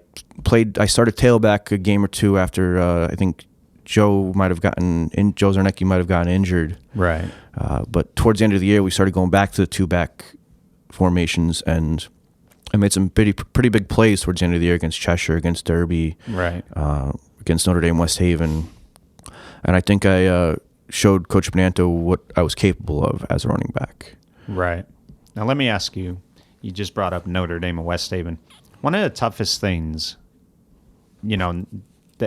Speaker 2: started tailback a game or two after I think Joe Zarnecki might have gotten injured.
Speaker 1: Right.
Speaker 2: But towards the end of the year, we started going back to the two-back formations, and I made some pretty big plays towards the end of the year against Cheshire, against Derby,
Speaker 1: right,
Speaker 2: against Notre Dame West Haven, and I think I showed Coach Benanto what I was capable of as a running back.
Speaker 1: Right. Now let me ask you. You just brought up Notre Dame and West Haven. One of the toughest things, the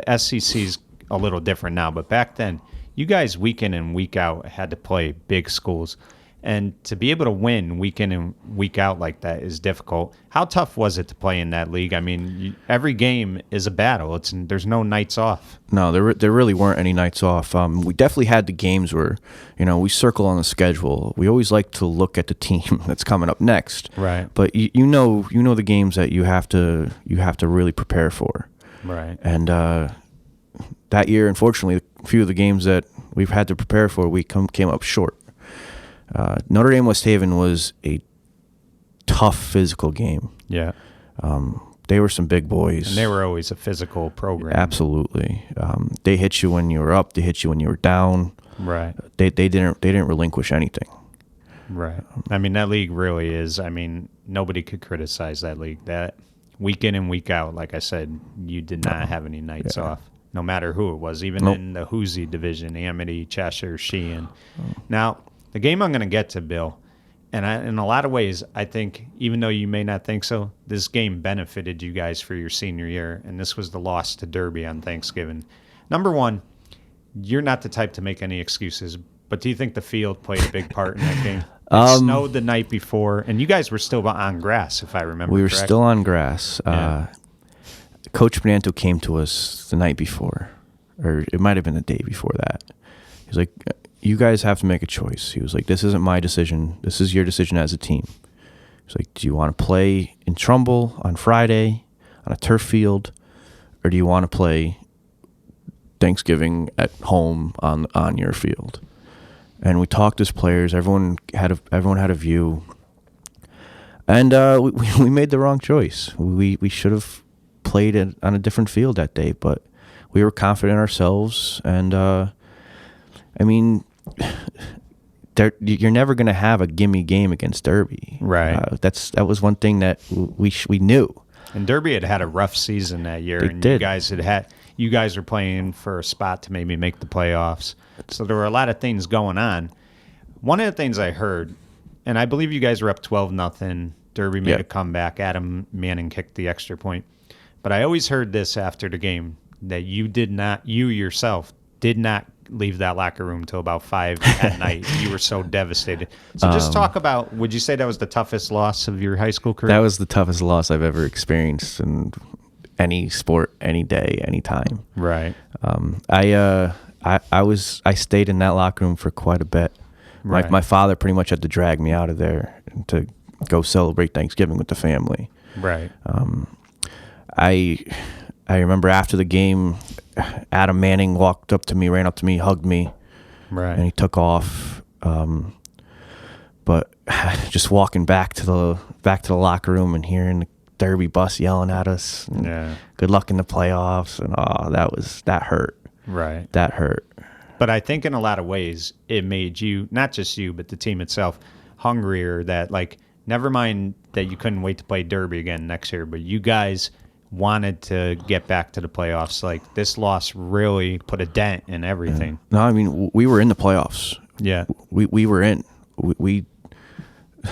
Speaker 1: SCC's a little different now, but back then, you guys week in and week out had to play big schools. And to be able to win week in and week out like that is difficult. How tough was it to play in that league? I mean, every game is a battle. There's no nights off.
Speaker 2: No, there really weren't any nights off. We definitely had the games where, we circle on the schedule. We always like to look at the team that's coming up next.
Speaker 1: Right.
Speaker 2: But you know the games that you have to really prepare for.
Speaker 1: Right.
Speaker 2: And that year, unfortunately, a few of the games that we've had to prepare for, we came up short. Notre Dame West Haven was a tough physical game.
Speaker 1: Yeah.
Speaker 2: They were some big boys.
Speaker 1: And they were always a physical program.
Speaker 2: Absolutely. They hit you when you were up. They hit you when you were down.
Speaker 1: Right.
Speaker 2: They didn't relinquish anything.
Speaker 1: Right. I mean, that league really is. I mean, nobody could criticize that league. That week in and week out, like I said, you did not have any nights off, no matter who it was, even in the Housy division, Amity, Cheshire, Sheehan. Now, the game I'm going to get to, Bill, and in a lot of ways, I think, even though you may not think so, this game benefited you guys for your senior year, and this was the loss to Derby on Thanksgiving. Number one, you're not the type to make any excuses, but do you think the field played a big part in that game? It snowed the night before, and you guys were still on grass, if I remember
Speaker 2: We were
Speaker 1: correct.
Speaker 2: still on grass.
Speaker 1: Yeah.
Speaker 2: Coach Benanto came to us the night before, or it might have been the day before that. He was like, you guys have to make a choice. He was like, this isn't my decision. This is your decision as a team. He's like, do you want to play in Trumbull on Friday on a turf field, or do you want to play Thanksgiving at home on your field? And we talked as players. Everyone had a view, and we made the wrong choice. We should have played on a different field that day, but we were confident in ourselves, and I mean, you're never going to have a gimme game against Derby.
Speaker 1: Right.
Speaker 2: That was one thing that we knew.
Speaker 1: And Derby had a rough season that year, and
Speaker 2: did.
Speaker 1: You guys were playing for a spot to maybe make the playoffs. So there were a lot of things going on. One of the things I heard, and I believe you guys were up 12-0. Derby made a comeback. Adam Manion kicked the extra point. But I always heard this after the game, that you yourself did not leave that locker room till about 5 at night. You were so devastated. So just talk about, would you say that was the toughest loss of your high school career?
Speaker 2: That was the toughest loss I've ever experienced, and any sport, any day, any time.
Speaker 1: Right.
Speaker 2: I stayed in that locker room for quite a bit.
Speaker 1: Right.
Speaker 2: My father pretty much had to drag me out of there to go celebrate Thanksgiving with the family.
Speaker 1: Right.
Speaker 2: I remember after the game, Adam Manning walked up to me, ran up to me, hugged me,
Speaker 1: Right.
Speaker 2: and he took off. But just walking back to the locker room and hearing the Derby bus yelling at us, and good luck in the playoffs, and that hurt.
Speaker 1: Right.
Speaker 2: That hurt.
Speaker 1: But I think in a lot of ways it made you, not just you, but the team itself, hungrier. That, like, never mind that you couldn't wait to play Derby again next year, but you guys wanted to get back to the playoffs. Like, this loss really put a dent in everything.
Speaker 2: No, I mean, we were in the playoffs.
Speaker 1: Yeah.
Speaker 2: We were in. We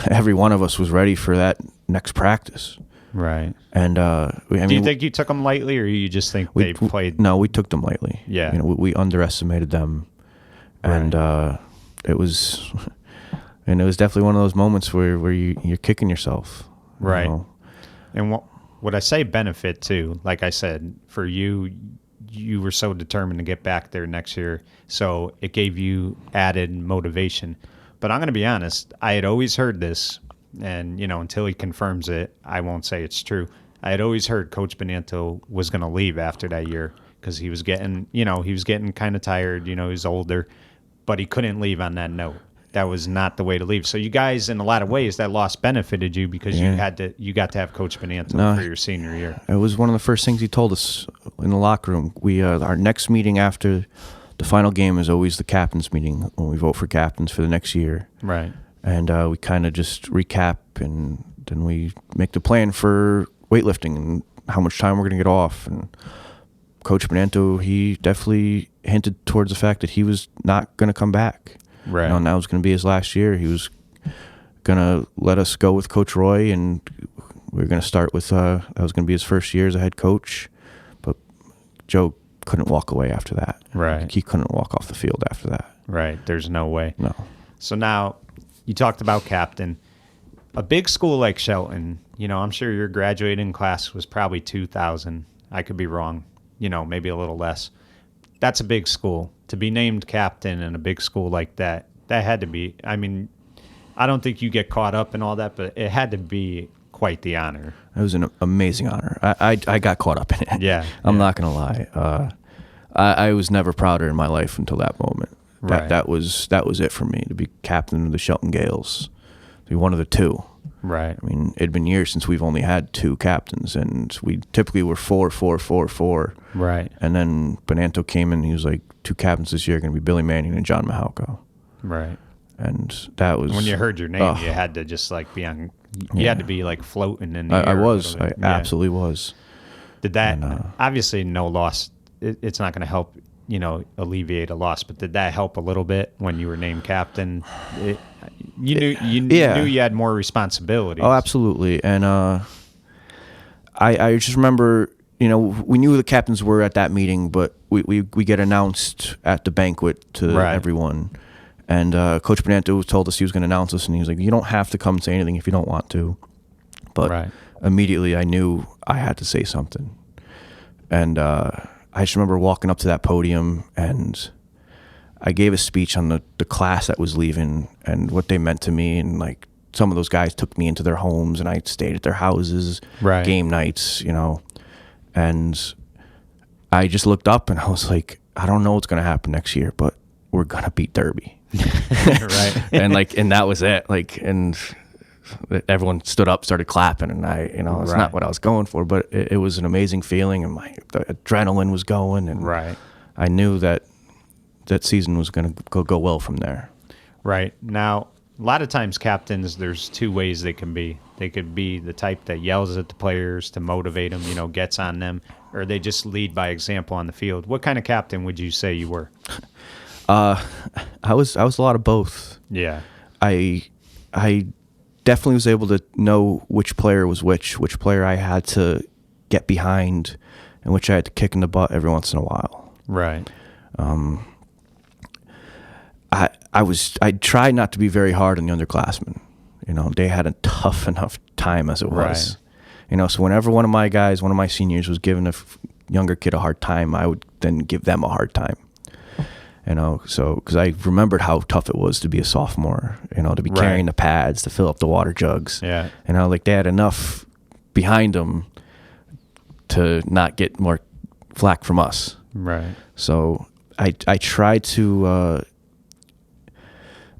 Speaker 2: every one of us was ready for that next practice.
Speaker 1: Right.
Speaker 2: And
Speaker 1: do you think you took them lightly, or you just think they played?
Speaker 2: No, we took them lightly.
Speaker 1: Yeah.
Speaker 2: We underestimated them, and it was definitely one of those moments where you're kicking yourself.
Speaker 1: Right.
Speaker 2: You know?
Speaker 1: And what I say benefit too, like I said, for you were so determined to get back there next year, so it gave you added motivation. But I'm going to be honest, I had always heard this, and until he confirms it, I won't say it's true. I had always heard Coach Bonanto was going to leave after that year because he was getting kind of tired. He was older, but he couldn't leave on that note. That was not the way to leave. So you guys, in a lot of ways, that loss benefited you because you got to have Coach Bonanto for your senior year.
Speaker 2: It was one of the first things he told us in the locker room. We our next meeting after the final game is always the captain's meeting when we vote for captains for the next year.
Speaker 1: Right.
Speaker 2: And we kind of just recap, and then we make the plan for weightlifting and how much time we're going to get off. And Coach Bonanto, he definitely hinted towards the fact that he was not going to come back.
Speaker 1: Right.
Speaker 2: And that was going to be his last year. He was going to let us go with Coach Roy, and we were going to start with that was going to be his first year as a head coach. But Joe couldn't walk away after that.
Speaker 1: Right.
Speaker 2: He couldn't walk off the field after that.
Speaker 1: Right. There's no way.
Speaker 2: No.
Speaker 1: So now you talked about captain. A big school like Shelton, I'm sure your graduating class was probably 2,000. I could be wrong, maybe a little less. That's a big school. To be named captain in a big school like that had to be, I mean, I don't think you get caught up in all that, but it had to be quite the honor.
Speaker 2: It was an amazing honor. I got caught up in it.
Speaker 1: Yeah.
Speaker 2: I'm not going to lie. I was never prouder in my life until that moment. That was it for me, to be captain of the Shelton Gaels, to be one of the two.
Speaker 1: Right.
Speaker 2: I mean, it'd been years since we've only had two captains, and we typically were 4.
Speaker 1: Right.
Speaker 2: And then Bonanto came in, and he was like, two captains this year are going to be Billy Manion and John Mahalko.
Speaker 1: Right.
Speaker 2: And that was...
Speaker 1: When you heard your name, you had to just like be on... You had to be like floating in the air.
Speaker 2: I was. I absolutely was.
Speaker 1: Did that... obviously, no loss. It's not going to help, alleviate a loss, but did that help a little bit when you were named captain? You knew you had more responsibilities.
Speaker 2: Oh, absolutely. And I just remember, we knew who the captains were at that meeting, but we get announced at the banquet to everyone. And Coach Bonanto told us he was going to announce us, and he was like, you don't have to come and say anything if you don't want to. But immediately I knew I had to say something. And I just remember walking up to that podium, and I gave a speech on the class that was leaving and what they meant to me. And like, some of those guys took me into their homes, and I stayed at their houses, game nights, and I just looked up and I was like, I don't know what's going to happen next year, but we're going to beat Derby.
Speaker 1: Right.
Speaker 2: and that was it. Like, and everyone stood up, started clapping, and it's not what I was going for, but it was an amazing feeling, and the adrenaline was going, and I knew that season was going to go well from there. Right.
Speaker 1: Now, a lot of times captains, there's two ways they can be. They could be the type that yells at the players to motivate them, gets on them, or they just lead by example on the field. What kind of captain would you say you were?
Speaker 2: I was a lot of both.
Speaker 1: Yeah.
Speaker 2: I definitely was able to know which player was which player I had to get behind, and which I had to kick in the butt every once in a while.
Speaker 1: Right.
Speaker 2: I tried not to be very hard on the underclassmen. They had a tough enough time as it was. So whenever one of my seniors was giving a younger kid a hard time, I would then give them a hard time. So because I remembered how tough it was to be a sophomore, to be carrying the pads, to fill up the water jugs.
Speaker 1: Yeah.
Speaker 2: Like they had enough behind them to not get more flack from us.
Speaker 1: Right.
Speaker 2: So I tried to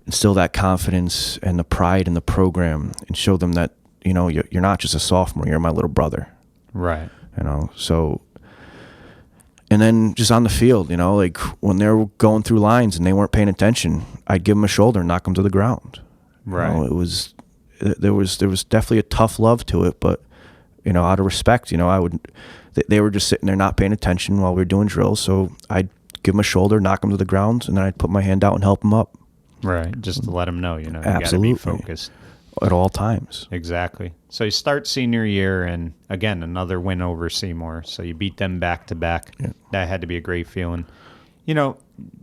Speaker 2: instill that confidence and the pride in the program and show them that, you're not just a sophomore, you're my little brother.
Speaker 1: Right.
Speaker 2: So, and then just on the field, like when they were going through lines and they weren't paying attention, I'd give them a shoulder and knock them to the ground.
Speaker 1: Right.
Speaker 2: There was definitely a tough love to it, but, out of respect, they were just sitting there not paying attention while we were doing drills. So I'd give them a shoulder, knock them to the ground, and then I'd put my hand out and help them up.
Speaker 1: Right. Just to let them know, you
Speaker 2: Absolutely.
Speaker 1: got to be focused.
Speaker 2: At all times.
Speaker 1: Exactly. So you start senior year, and again, another win over Seymour. So you beat them back to back.
Speaker 2: Yeah.
Speaker 1: That had to be a great feeling. The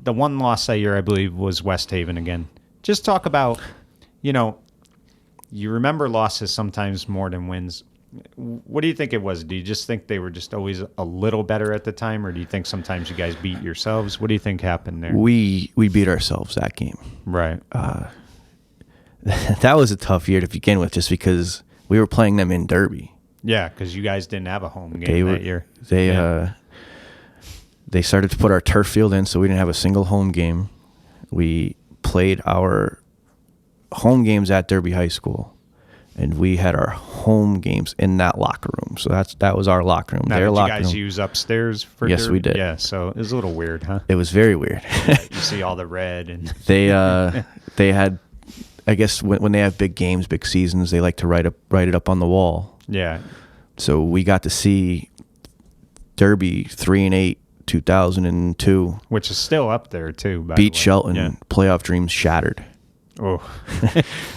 Speaker 1: one loss that year, I believe, was West Haven again. Just talk about, you remember losses sometimes more than wins. What do you think it was? Do you just think they were just always a little better at the time, or do you think sometimes you guys beat yourselves? What do you think happened there?
Speaker 2: We beat ourselves that game.
Speaker 1: Right.
Speaker 2: That was a tough year to begin with, just because we were playing them in Derby.
Speaker 1: Yeah, because you guys didn't have a home game that year.
Speaker 2: They started to put our turf field in, so we didn't have a single home game. We played our home games at Derby High School, and we had our home games in that locker room. So that was our locker room.
Speaker 1: Now,
Speaker 2: Their
Speaker 1: did
Speaker 2: locker
Speaker 1: you guys
Speaker 2: room.
Speaker 1: Use upstairs for
Speaker 2: Yes,
Speaker 1: Derby?
Speaker 2: we did.
Speaker 1: Yeah, so it was a little weird, huh?
Speaker 2: It was very weird.
Speaker 1: You see all the red and
Speaker 2: They had, I guess when they have big games, big seasons, they like to write it up on the wall.
Speaker 1: yeah.
Speaker 2: So we got to see Derby 3-8, 2002.
Speaker 1: Which is still up there too. By
Speaker 2: Beat
Speaker 1: the way.
Speaker 2: Shelton,
Speaker 1: Yeah.
Speaker 2: playoff dreams shattered.
Speaker 1: Oh.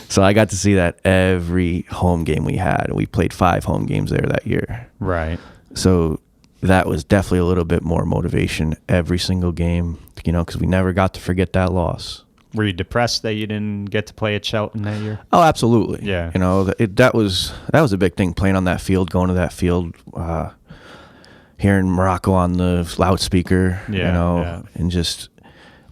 Speaker 2: So I got to see that every home game we had. We played 5 home games there that year.
Speaker 1: Right.
Speaker 2: So that was definitely a little bit more motivation every single game, because we never got to forget that loss.
Speaker 1: Were you depressed that you didn't get to play at Shelton that year?
Speaker 2: Oh, absolutely.
Speaker 1: Yeah.
Speaker 2: That was a big thing, playing on that field, going to that field, hearing Morocco on the loudspeaker,
Speaker 1: Yeah.
Speaker 2: and just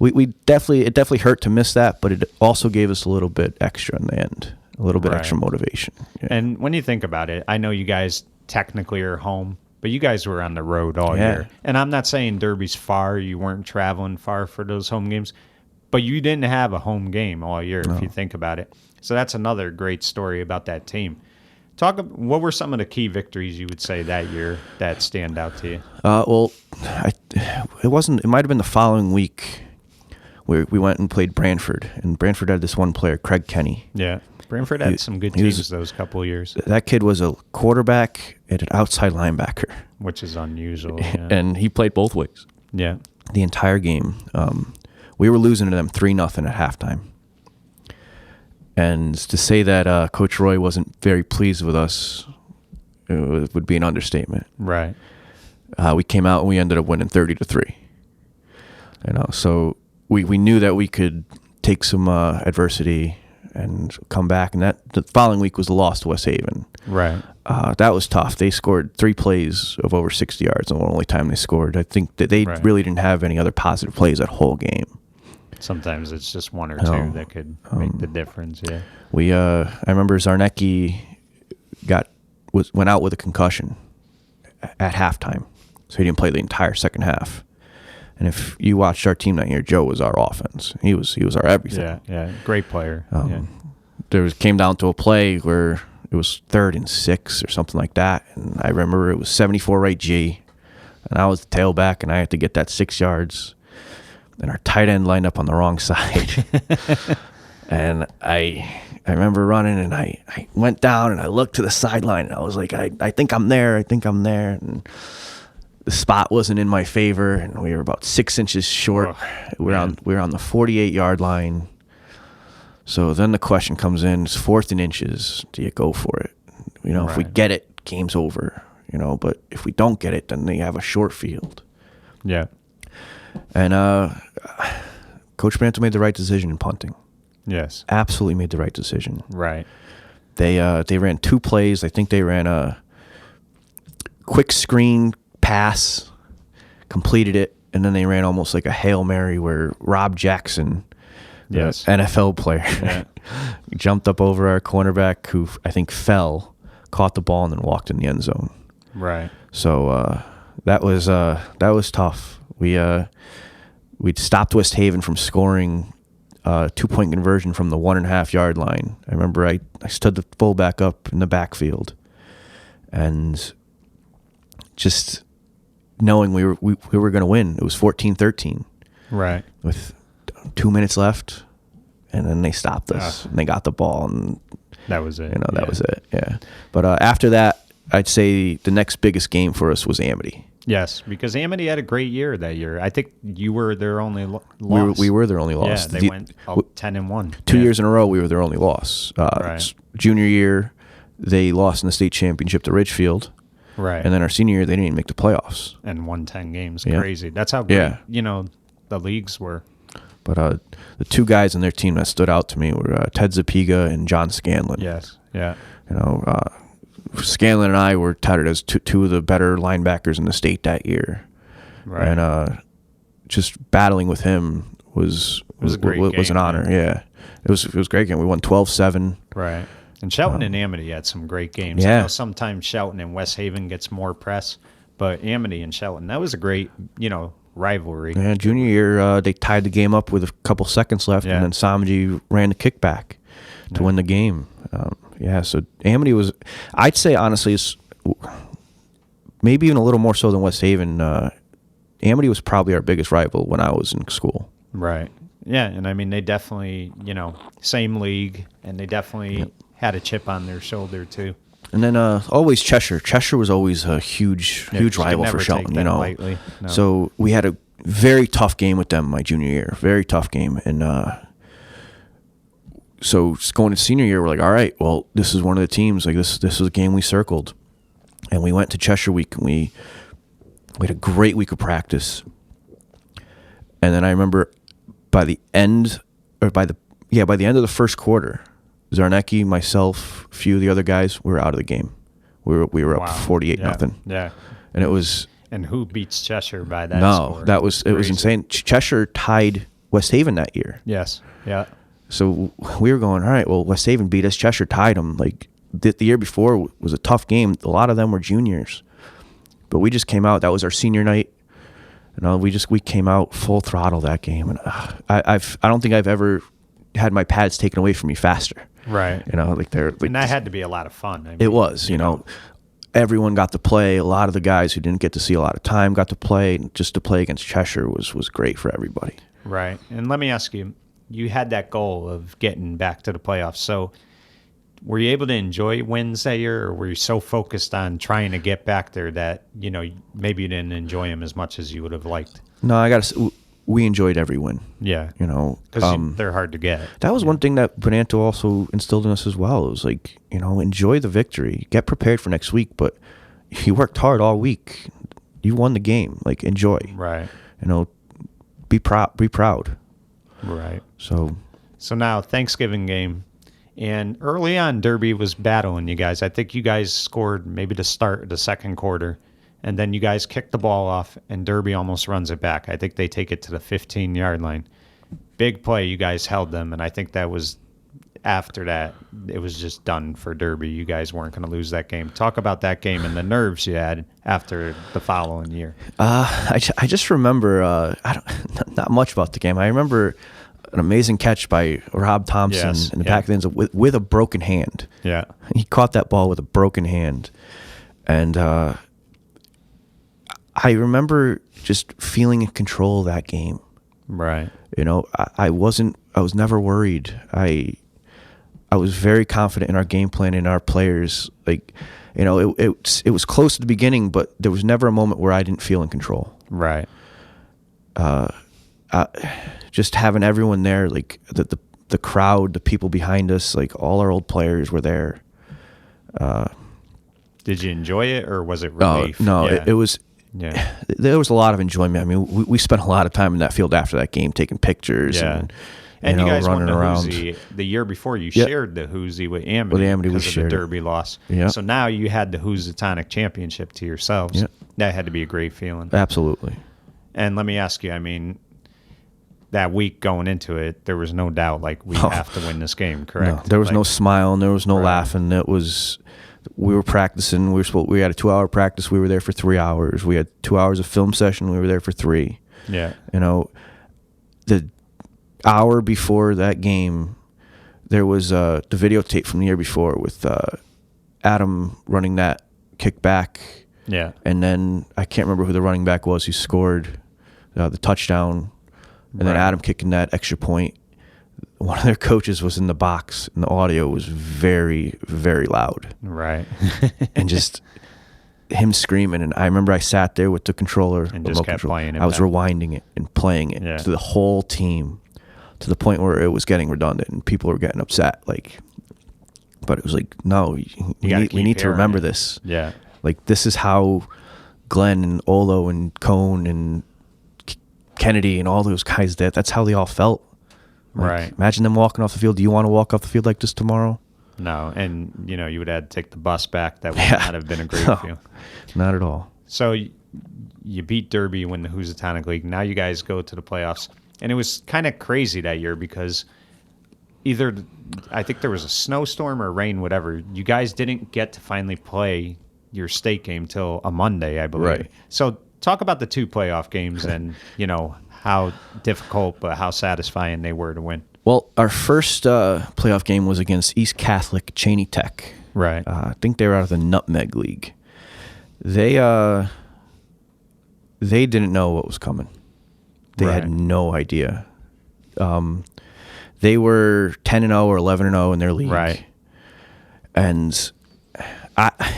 Speaker 2: it definitely hurt to miss that, but it also gave us a little bit extra in the end, a little bit
Speaker 1: Right.
Speaker 2: extra motivation. Yeah.
Speaker 1: And when you think about it, I know you guys technically are home, but you guys were on the road all
Speaker 2: Yeah.
Speaker 1: year. And I'm not saying Derby's far. You weren't traveling far for those home games, but you didn't have a home game all year if you think about it. So that's another great story about that team. What were some of the key victories you would say that year that stand out to you?
Speaker 2: It might have been the following week where we went and played Brantford, and Brantford had this one player, Craig Kenny.
Speaker 1: Yeah. Brantford had some good teams those couple of years,
Speaker 2: That kid was a quarterback and an outside linebacker,
Speaker 1: which is unusual. Yeah.
Speaker 2: and he played both ways
Speaker 1: Yeah.
Speaker 2: the entire game. We were losing to them 3-0 at halftime. And to say that Coach Roy wasn't very pleased with us would be an understatement.
Speaker 1: Right.
Speaker 2: We came out and we ended up winning 30-3. So we knew that we could take some adversity and come back. And that the following week was the loss to West Haven.
Speaker 1: Right.
Speaker 2: That was tough. They scored 3 plays of over 60 yards, and the only time they scored. I think that they really didn't have any other positive plays that whole game.
Speaker 1: Sometimes it's just one or two that could make the difference. Yeah.
Speaker 2: I remember Zarnecki went out with a concussion at halftime, so he didn't play the entire second half. And if you watched our team that year, Joe was our offense. He was our everything.
Speaker 1: Yeah. Great player.
Speaker 2: Came down to a play where it was 3rd and 6 or something like that, and I remember it was 74 right G, and I was the tailback, and I had to get that 6 yards. And our tight end lined up on the wrong side. And I remember running, and I went down, and I looked to the sideline, and I was like, I think I'm there. And the spot wasn't in my favor, and we were about 6 inches short. We were on the 48-yard line. So then the question comes in, it's 4th and inches. Do you go for it? If we get it, game's over. But if we don't get it, then they have a short field.
Speaker 1: Yeah.
Speaker 2: And Coach Branto made the right decision in punting.
Speaker 1: Yes.
Speaker 2: Absolutely made the right decision.
Speaker 1: Right.
Speaker 2: They ran 2 plays. I think they ran quick screen pass, completed it, and then they ran almost like a Hail Mary where Rob Jackson, the NFL player, jumped up over our cornerback who I think fell, caught the ball, and then walked in the end zone.
Speaker 1: Right.
Speaker 2: So that was tough. We'd stopped West Haven from scoring 2-point conversion from the 1.5 yard line. I remember I stood the fullback up in the backfield, and just knowing we were going to win. It was 14-13.
Speaker 1: Right.
Speaker 2: With 2 minutes left, and then they stopped us, and they got the ball, and
Speaker 1: that was it.
Speaker 2: That was it. Yeah. But after that, I'd say the next biggest game for us was Amity.
Speaker 1: Yes, because Amity had a great year that year. I think you were their only loss.
Speaker 2: We were their only loss.
Speaker 1: Yeah, they went 10-1.
Speaker 2: 2 years in a row, we were their only loss.
Speaker 1: Right.
Speaker 2: Junior year, they lost in the state championship to Ridgefield.
Speaker 1: Right.
Speaker 2: And then our senior year, they didn't even make the playoffs.
Speaker 1: And won 10 games.
Speaker 2: Yeah.
Speaker 1: Crazy. That's how great, the leagues were.
Speaker 2: But the two guys on their team that stood out to me were Ted Zapiga and John Scanlon.
Speaker 1: Yes. Yeah.
Speaker 2: Scanlon and I were touted as two of the better linebackers in the state that year.
Speaker 1: Right.
Speaker 2: And just battling with him was an honor. Yeah. It was a great game. We won 12-7.
Speaker 1: Right. And Shelton and Amity had some great games.
Speaker 2: Yeah.
Speaker 1: I know sometimes Shelton and West Haven gets more press, but Amity and Shelton, that was a great, rivalry.
Speaker 2: Yeah, junior year, they tied the game up with a couple seconds left, and then Samji ran the kickback to win the game. So Amity was, I'd say honestly, maybe even a little more so than West Haven. Amity was probably our biggest rival when I was in school.
Speaker 1: Right. Yeah, and I mean, they definitely, same league, and they definitely had a chip on their shoulder too.
Speaker 2: And then always Cheshire. Cheshire was always a huge rival for Shelton.
Speaker 1: Lightly. No.
Speaker 2: So we had a very tough game with them my junior year. Very tough game, and so going to senior year, we're like, all right, well, this is one of the teams. Like this is a game we circled, and we went to Cheshire week, and we had a great week of practice. And then I remember by the end of the first quarter, Zarnecki, myself, a few of the other guys, we were out of the game. We were up 48-0.
Speaker 1: Yeah.
Speaker 2: And it was.
Speaker 1: And who beats Cheshire by that score?
Speaker 2: It was insane. Cheshire tied West Haven that year.
Speaker 1: Yes. Yeah.
Speaker 2: So we were going, all right, well, West Haven beat us. Cheshire tied them. Like the year before was a tough game. A lot of them were juniors. But we just came out. That was our senior night. We came out full throttle that game. And I don't think I've ever had my pads taken away from me faster.
Speaker 1: Right.
Speaker 2: And
Speaker 1: that had to be a lot of fun. I mean,
Speaker 2: it was, everyone got to play. A lot of the guys who didn't get to see a lot of time got to play. Just to play against Cheshire was great for everybody.
Speaker 1: Right. And let me ask you, you had that goal of getting back to the playoffs. So were you able to enjoy wins that year, or were you so focused on trying to get back there that, maybe you didn't enjoy them as much as you would have liked?
Speaker 2: No, we enjoyed every win.
Speaker 1: Yeah. Because they're hard to get.
Speaker 2: That was one thing that Bonanto also instilled in us as well. It was like, enjoy the victory. Get prepared for next week, but you worked hard all week. You won the game. Like, enjoy.
Speaker 1: Right.
Speaker 2: Be proud.
Speaker 1: Right.
Speaker 2: So
Speaker 1: now Thanksgiving game. And early on, Derby was battling you guys. I think you guys scored maybe to start the second quarter. And then you guys kick the ball off, and Derby almost runs it back. I think they take it to the 15-yard line. Big play. You guys held them, and I think that was after that, it was just done for Derby. You guys weren't going to lose that game. Talk about that game and the nerves you had after the following year.
Speaker 2: I just remember not much about the game. I remember an amazing catch by Rob Thompson in the back of the end zone with a broken hand.
Speaker 1: Yeah.
Speaker 2: He caught that ball with a broken hand. And I remember just feeling in control of that game.
Speaker 1: Right.
Speaker 2: I was never worried. I was very confident in our game plan and our players. Like, it was close at the beginning, but there was never a moment where I didn't feel in control.
Speaker 1: Right.
Speaker 2: Just having everyone there, like the crowd, the people behind us, like all our old players were there.
Speaker 1: Did you enjoy it, or was it relief?
Speaker 2: No, it was. Yeah, there was a lot of enjoyment. I mean, we spent a lot of time in that field after that game taking pictures.
Speaker 1: Yeah.
Speaker 2: And,
Speaker 1: And you guys won
Speaker 2: running
Speaker 1: the
Speaker 2: around.
Speaker 1: Housy the year before. You
Speaker 2: Yep.
Speaker 1: shared the Housy with Amity,
Speaker 2: Amity, we
Speaker 1: because of the
Speaker 2: shared it.
Speaker 1: Derby loss.
Speaker 2: Yep.
Speaker 1: So now you had the Housatonic Championship to yourselves.
Speaker 2: Yep.
Speaker 1: That had to be a great feeling.
Speaker 2: Absolutely.
Speaker 1: And let me ask you, I mean, that week going into it, there was no doubt, like, we have to win this game, correct?
Speaker 2: No, there was
Speaker 1: like,
Speaker 2: no smiling. There was no
Speaker 1: Right.
Speaker 2: laughing. We were practicing. We had a 2-hour practice. We were there for 3 hours. We had 2 hours of film session. We were there for 3.
Speaker 1: Yeah.
Speaker 2: The hour before that game, there was the videotape from the year before with Adam running that kick back.
Speaker 1: Yeah.
Speaker 2: And then I can't remember who the running back was who scored the touchdown. And then
Speaker 1: Right.
Speaker 2: Adam kicking that extra point. One of their coaches was in the box, and the audio was very, very loud.
Speaker 1: Right.
Speaker 2: And just him screaming. And I remember I sat there with the controller.
Speaker 1: And
Speaker 2: remote
Speaker 1: just kept
Speaker 2: control.
Speaker 1: playing it
Speaker 2: I was
Speaker 1: back.
Speaker 2: rewinding it and playing it
Speaker 1: Yeah.
Speaker 2: to the whole team, to the point where it was getting redundant and people were getting upset. But it was like, no, we
Speaker 1: gotta
Speaker 2: need
Speaker 1: keep
Speaker 2: to
Speaker 1: hearing
Speaker 2: remember
Speaker 1: it.
Speaker 2: this.
Speaker 1: Yeah.
Speaker 2: Like, this is how Glenn and Olo and Conn and Kennedy and all those guys did. That's how they all felt. Like,
Speaker 1: Right.
Speaker 2: Imagine them walking off the field. Do you want to walk off the field like this tomorrow?
Speaker 1: No. And, you would have to take the bus back. That would
Speaker 2: Yeah.
Speaker 1: not have been a great
Speaker 2: No.
Speaker 1: feeling.
Speaker 2: Not at all.
Speaker 1: So you beat Derby, you win the Housatonic League. Now you guys go to the playoffs. And it was kind of crazy that year because I think there was a snowstorm or rain, whatever. You guys didn't get to finally play your state game till a Monday, I believe.
Speaker 2: Right.
Speaker 1: So talk about the 2 playoff games and, how difficult but how satisfying they were to win.
Speaker 2: Well, our first playoff game was against East Catholic Cheney Tech.
Speaker 1: Right.
Speaker 2: I think they were out of the Nutmeg League. They didn't know what was coming. They
Speaker 1: Right.
Speaker 2: had no idea. They were 10-0 or 11-0 in their league.
Speaker 1: Right.
Speaker 2: And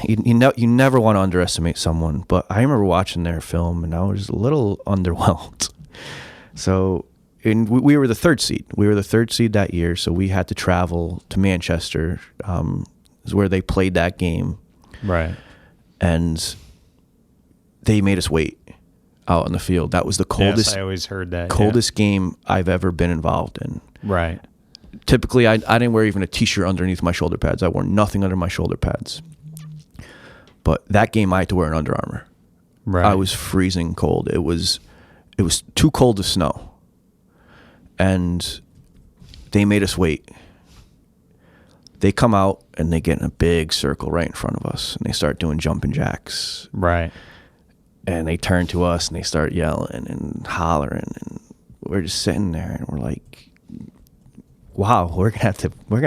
Speaker 2: you never want to underestimate someone, but I remember watching their film and I was a little underwhelmed. So, we were the 3rd seed. We were the 3rd seed that year, so we had to travel to Manchester, is where they played that game.
Speaker 1: Right.
Speaker 2: And they made us wait out on the field. That was the coldest,
Speaker 1: Yes, I always heard that.
Speaker 2: coldest game I've ever been involved in.
Speaker 1: Yeah. Right.
Speaker 2: Typically, I didn't wear even a T-shirt underneath my shoulder pads. I wore nothing under my shoulder pads. But that game, I had to wear an Under Armour.
Speaker 1: Right.
Speaker 2: I was freezing cold. It was too cold to snow. And they made us wait. They come out and they get in a big circle right in front of us, and they start doing jumping jacks.
Speaker 1: Right.
Speaker 2: And they turn to us and they start yelling and hollering, and we're just sitting there and we're like, wow, we're gonna have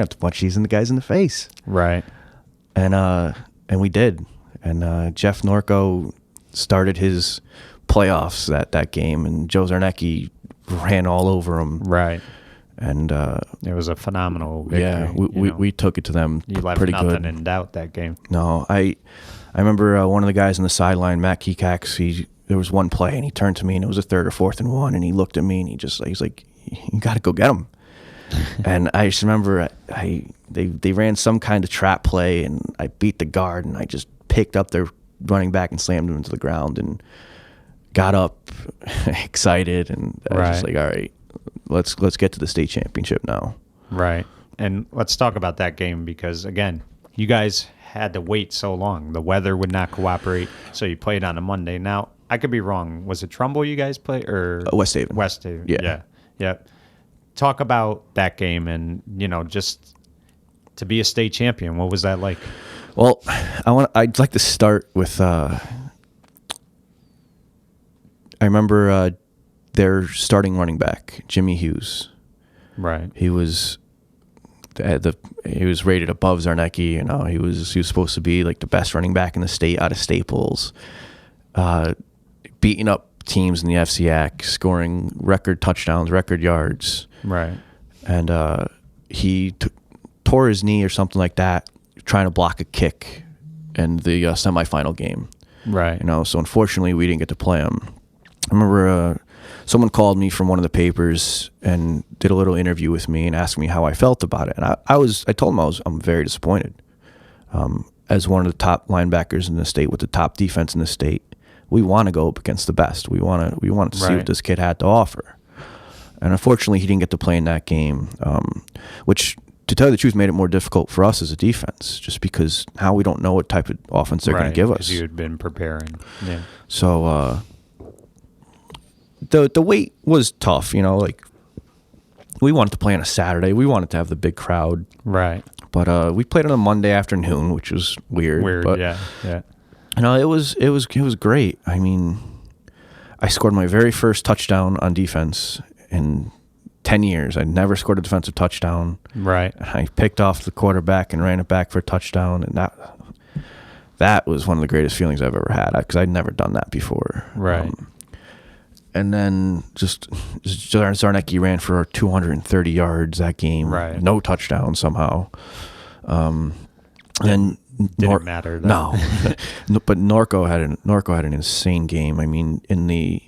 Speaker 2: to punch these guys in the face.
Speaker 1: Right.
Speaker 2: And we did. And Jeff Norco started his playoffs that game, and Joe Zarnecki ran all over him.
Speaker 1: Right.
Speaker 2: And
Speaker 1: It was a phenomenal victory.
Speaker 2: yeah, we took it to them
Speaker 1: You left
Speaker 2: pretty
Speaker 1: nothing
Speaker 2: good.
Speaker 1: in doubt that game.
Speaker 2: No, I remember one of the guys on the sideline, Matt Kekax, there was one play and he turned to me and it was a 3rd or 4th and 1, and he looked at me and he's like, you got to go get him. And I just remember they ran some kind of trap play and I beat the guard and I just picked up their running back and slammed him into the ground and got up excited, and I was just
Speaker 1: Right.
Speaker 2: like, all right, let's get to the state championship now.
Speaker 1: Right. And let's talk about that game because, again, you guys had to wait so long. The weather would not cooperate, so you played on a Monday. Now, I could be wrong. Was it Trumbull you guys played? Or
Speaker 2: West Haven.
Speaker 1: West Haven.
Speaker 2: Yeah.
Speaker 1: Yeah. Talk about that game and, just to be a state champion. What was that like?
Speaker 2: Well, I'd like to start with I remember their starting running back, Jimmy Hughes.
Speaker 1: Right.
Speaker 2: He was he was rated above Zarnecki. He was supposed to be like the best running back in the state out of Staples, beating up teams in the FCAC, scoring record touchdowns, record yards.
Speaker 1: Right.
Speaker 2: And he tore his knee or something like that trying to block a kick in the semifinal game.
Speaker 1: Right.
Speaker 2: So unfortunately we didn't get to play him. I remember someone called me from one of the papers and did a little interview with me and asked me how I felt about it. And I told him I'm very disappointed. As one of the top linebackers in the state with the top defense in the state, we want to go up against the best. We want to see
Speaker 1: Right.
Speaker 2: what this kid had to offer. And unfortunately, he didn't get to play in that game, which, to tell you the truth, made it more difficult for us as a defense, just because now we don't know what type of offense they're going to give us.
Speaker 1: You had been preparing. Yeah.
Speaker 2: So the wait was tough, like we wanted to play on a Saturday. We wanted to have the big crowd.
Speaker 1: Right.
Speaker 2: But we played on a Monday afternoon, which was weird. But,
Speaker 1: yeah.
Speaker 2: It was great. I mean, I scored my very first touchdown on defense in 10 years. I never scored a defensive touchdown.
Speaker 1: Right.
Speaker 2: I picked off the quarterback and ran it back for a touchdown, and that was one of the greatest feelings I've ever had, because I'd never done that before.
Speaker 1: Right.
Speaker 2: And then just Zarnecki ran for 230 yards that game.
Speaker 1: Right.
Speaker 2: No touchdown somehow. And
Speaker 1: didn't matter. Though.
Speaker 2: No, but Norco had an insane game. I mean, in the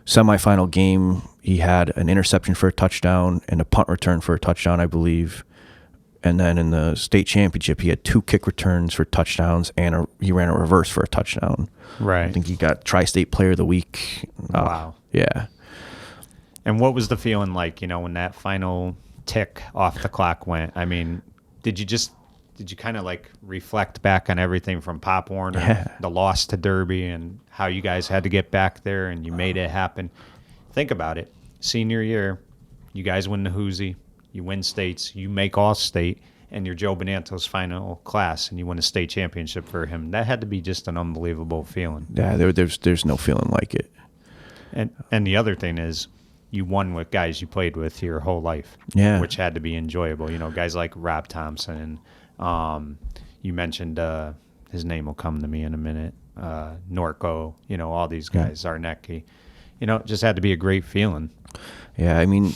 Speaker 2: semifinal game, he had an interception for a touchdown and a punt return for a touchdown, I believe. And then in the state championship, he had 2 kick returns for touchdowns, and he ran a reverse for a touchdown.
Speaker 1: Right.
Speaker 2: I think he got Tri-State Player of the Week.
Speaker 1: Wow.
Speaker 2: Yeah.
Speaker 1: And what was the feeling like, when that final tick off the clock went? I mean, did you kind of like reflect back on everything from Pop Warner, the loss to Derby, and how you guys had to get back there and you made it happen? Think about it. Senior year, you guys win the Housy, you win states, you make All-State, and you're Joe Bonanto's final class, and you win a state championship for him. That had to be just an unbelievable feeling.
Speaker 2: Yeah, there's no feeling like it.
Speaker 1: And the other thing is, you won with guys you played with your whole life, which had to be enjoyable. Guys like Rob Thompson, you mentioned his name will come to me in a minute, Norco, all these guys, Zarnecki. It just had to be a great feeling.
Speaker 2: Yeah, I mean,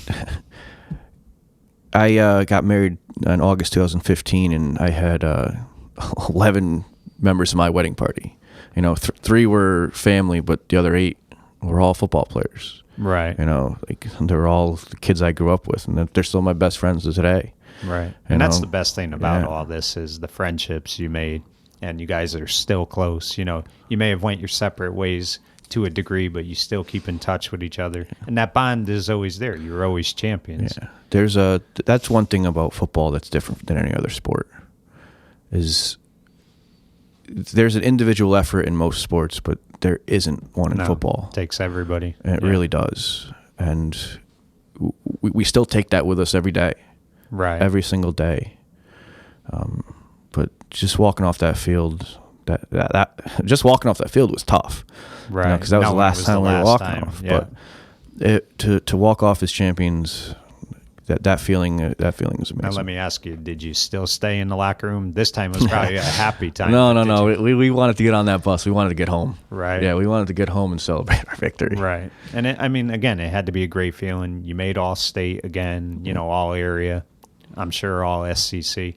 Speaker 2: I got married in August 2015, and I had 11 members of my wedding party. 3 were family, but the other 8 were all football players.
Speaker 1: Right.
Speaker 2: They're all the kids I grew up with, and they're still my best friends today.
Speaker 1: Right. And that's the best thing about all this is the friendships you made, and you guys are still close. You may have went your separate ways to a degree, but you still keep in touch with each other, and that bond is always there. You're always champions.
Speaker 2: Yeah. That's one thing about football that's different than any other sport, is there's an individual effort in most sports, but there isn't one in football.
Speaker 1: It takes everybody.
Speaker 2: And it really does. And we still take that with us every day.
Speaker 1: Right.
Speaker 2: Every single day. But just walking off that field, just walking off that field was tough.
Speaker 1: Right.
Speaker 2: Because that was the last time we were walking off.
Speaker 1: Yeah.
Speaker 2: But to walk off as champions, that feeling is amazing.
Speaker 1: Now let me ask you: did you still stay in the locker room? This time was probably a happy time.
Speaker 2: No. We wanted to get on that bus. We wanted to get home.
Speaker 1: Right.
Speaker 2: Yeah, we wanted to get home and celebrate our victory.
Speaker 1: Right. And again, it had to be a great feeling. You made All-State again. All area. I'm sure all SCC.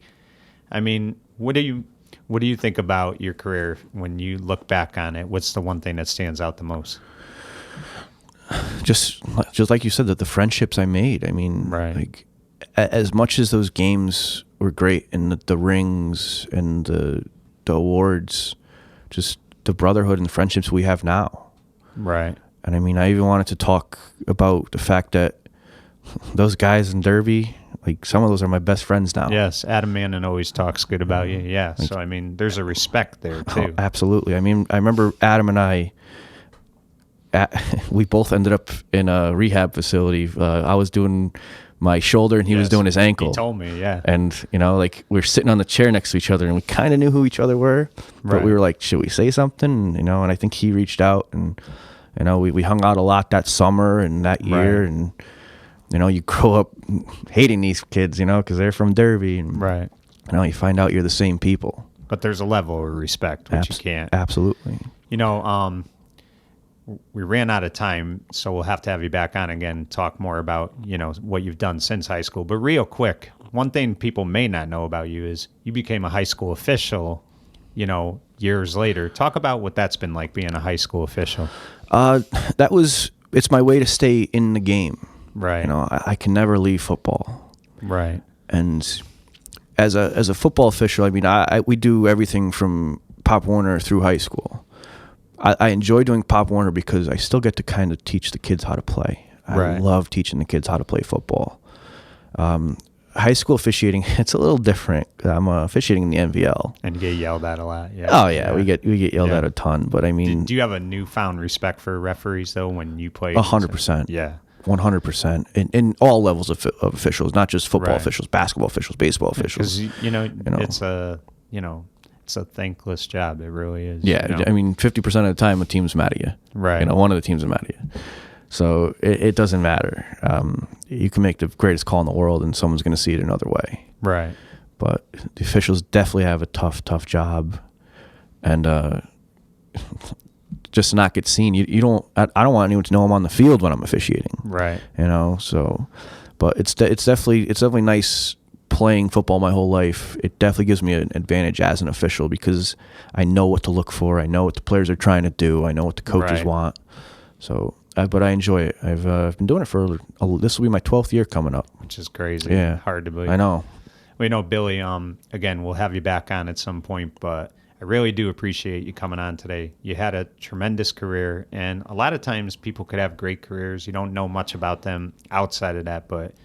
Speaker 1: I mean, what do you think about your career when you look back on it? What's the one thing that stands out the most? Just
Speaker 2: like you said, that the friendships I made. I mean, like, as much as those games were great, and the rings and the awards, just the brotherhood and the friendships we have now.
Speaker 1: Right.
Speaker 2: And I mean, I even wanted to talk about the fact that those guys in Derby, like, some of those are my best friends now.
Speaker 1: Yes, Adam Manion always talks good about you. Yeah, so I mean, there's a respect there too.
Speaker 2: Oh, absolutely. I mean, I remember Adam and I. We both ended up in a rehab facility. I was doing my shoulder, and he was doing his ankle.
Speaker 1: He told me, yeah.
Speaker 2: And like, we were sitting on the chair next to each other, and we kind of knew who each other were, but we were like, should we say something? And I think he reached out, and we hung out a lot that summer and that year, and you grow up hating these kids, because they're from Derby, and you find out you're the same people.
Speaker 1: But there's a level of respect which you can't.
Speaker 2: Absolutely.
Speaker 1: We ran out of time, so we'll have to have you back on again, talk more about, what you've done since high school. But real quick, one thing people may not know about you is you became a high school official, years later. Talk about what that's been like, being a high school official.
Speaker 2: It's my way to stay in the game.
Speaker 1: Right.
Speaker 2: I can never leave football.
Speaker 1: Right.
Speaker 2: And as a football official, I mean, we do everything from Pop Warner through high school. I enjoy doing Pop Warner because I still get to kind of teach the kids how to play. I love teaching the kids how to play football. High school officiating, it's a little different. I'm officiating in the NVL.
Speaker 1: And you get yelled at a lot. Yeah.
Speaker 2: Oh, yeah. We get yelled at a ton. But, I mean...
Speaker 1: Do you have a newfound respect for referees, though, when you play?
Speaker 2: 100%.
Speaker 1: Yeah.
Speaker 2: 100%. In all levels of officials, not just football officials, basketball officials, baseball officials.
Speaker 1: Because, it's a thankless job. It really is.
Speaker 2: Yeah. I mean, 50% of the time, a team's mad at you.
Speaker 1: Right.
Speaker 2: One of the teams is mad at you. So it doesn't matter. You can make the greatest call in the world, and someone's going to see it another way.
Speaker 1: Right.
Speaker 2: But the officials definitely have a tough job, and just to not get seen. You don't. I don't want anyone to know I'm on the field when I'm officiating.
Speaker 1: Right.
Speaker 2: So, but it's definitely nice playing football my whole life. It definitely gives me an advantage as an official because I know what to look for. I know what the players are trying to do. I know what the coaches want. So. But I enjoy it. I've been doing it for this will be my 12th year coming up,
Speaker 1: which is crazy.
Speaker 2: Yeah,
Speaker 1: hard to believe.
Speaker 2: I know.
Speaker 1: We know, Billy. Again, we'll have you back on at some point, but I really do appreciate you coming on today. You had a tremendous career, and a lot of times people could have great careers. You don't know much about them outside of that, but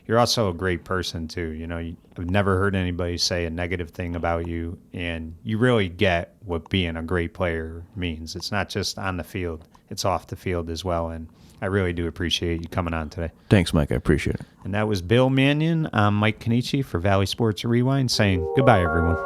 Speaker 1: you're also a great person too. I've never heard anybody say a negative thing about you, and you really get what being a great player means. It's not just on the field. It's off the field as well, and I really do appreciate you coming on today.
Speaker 2: Thanks, Mike. I appreciate it.
Speaker 1: And that was Bill Manion. I'm Mike Cannici for Valley Sports Rewind saying goodbye, everyone.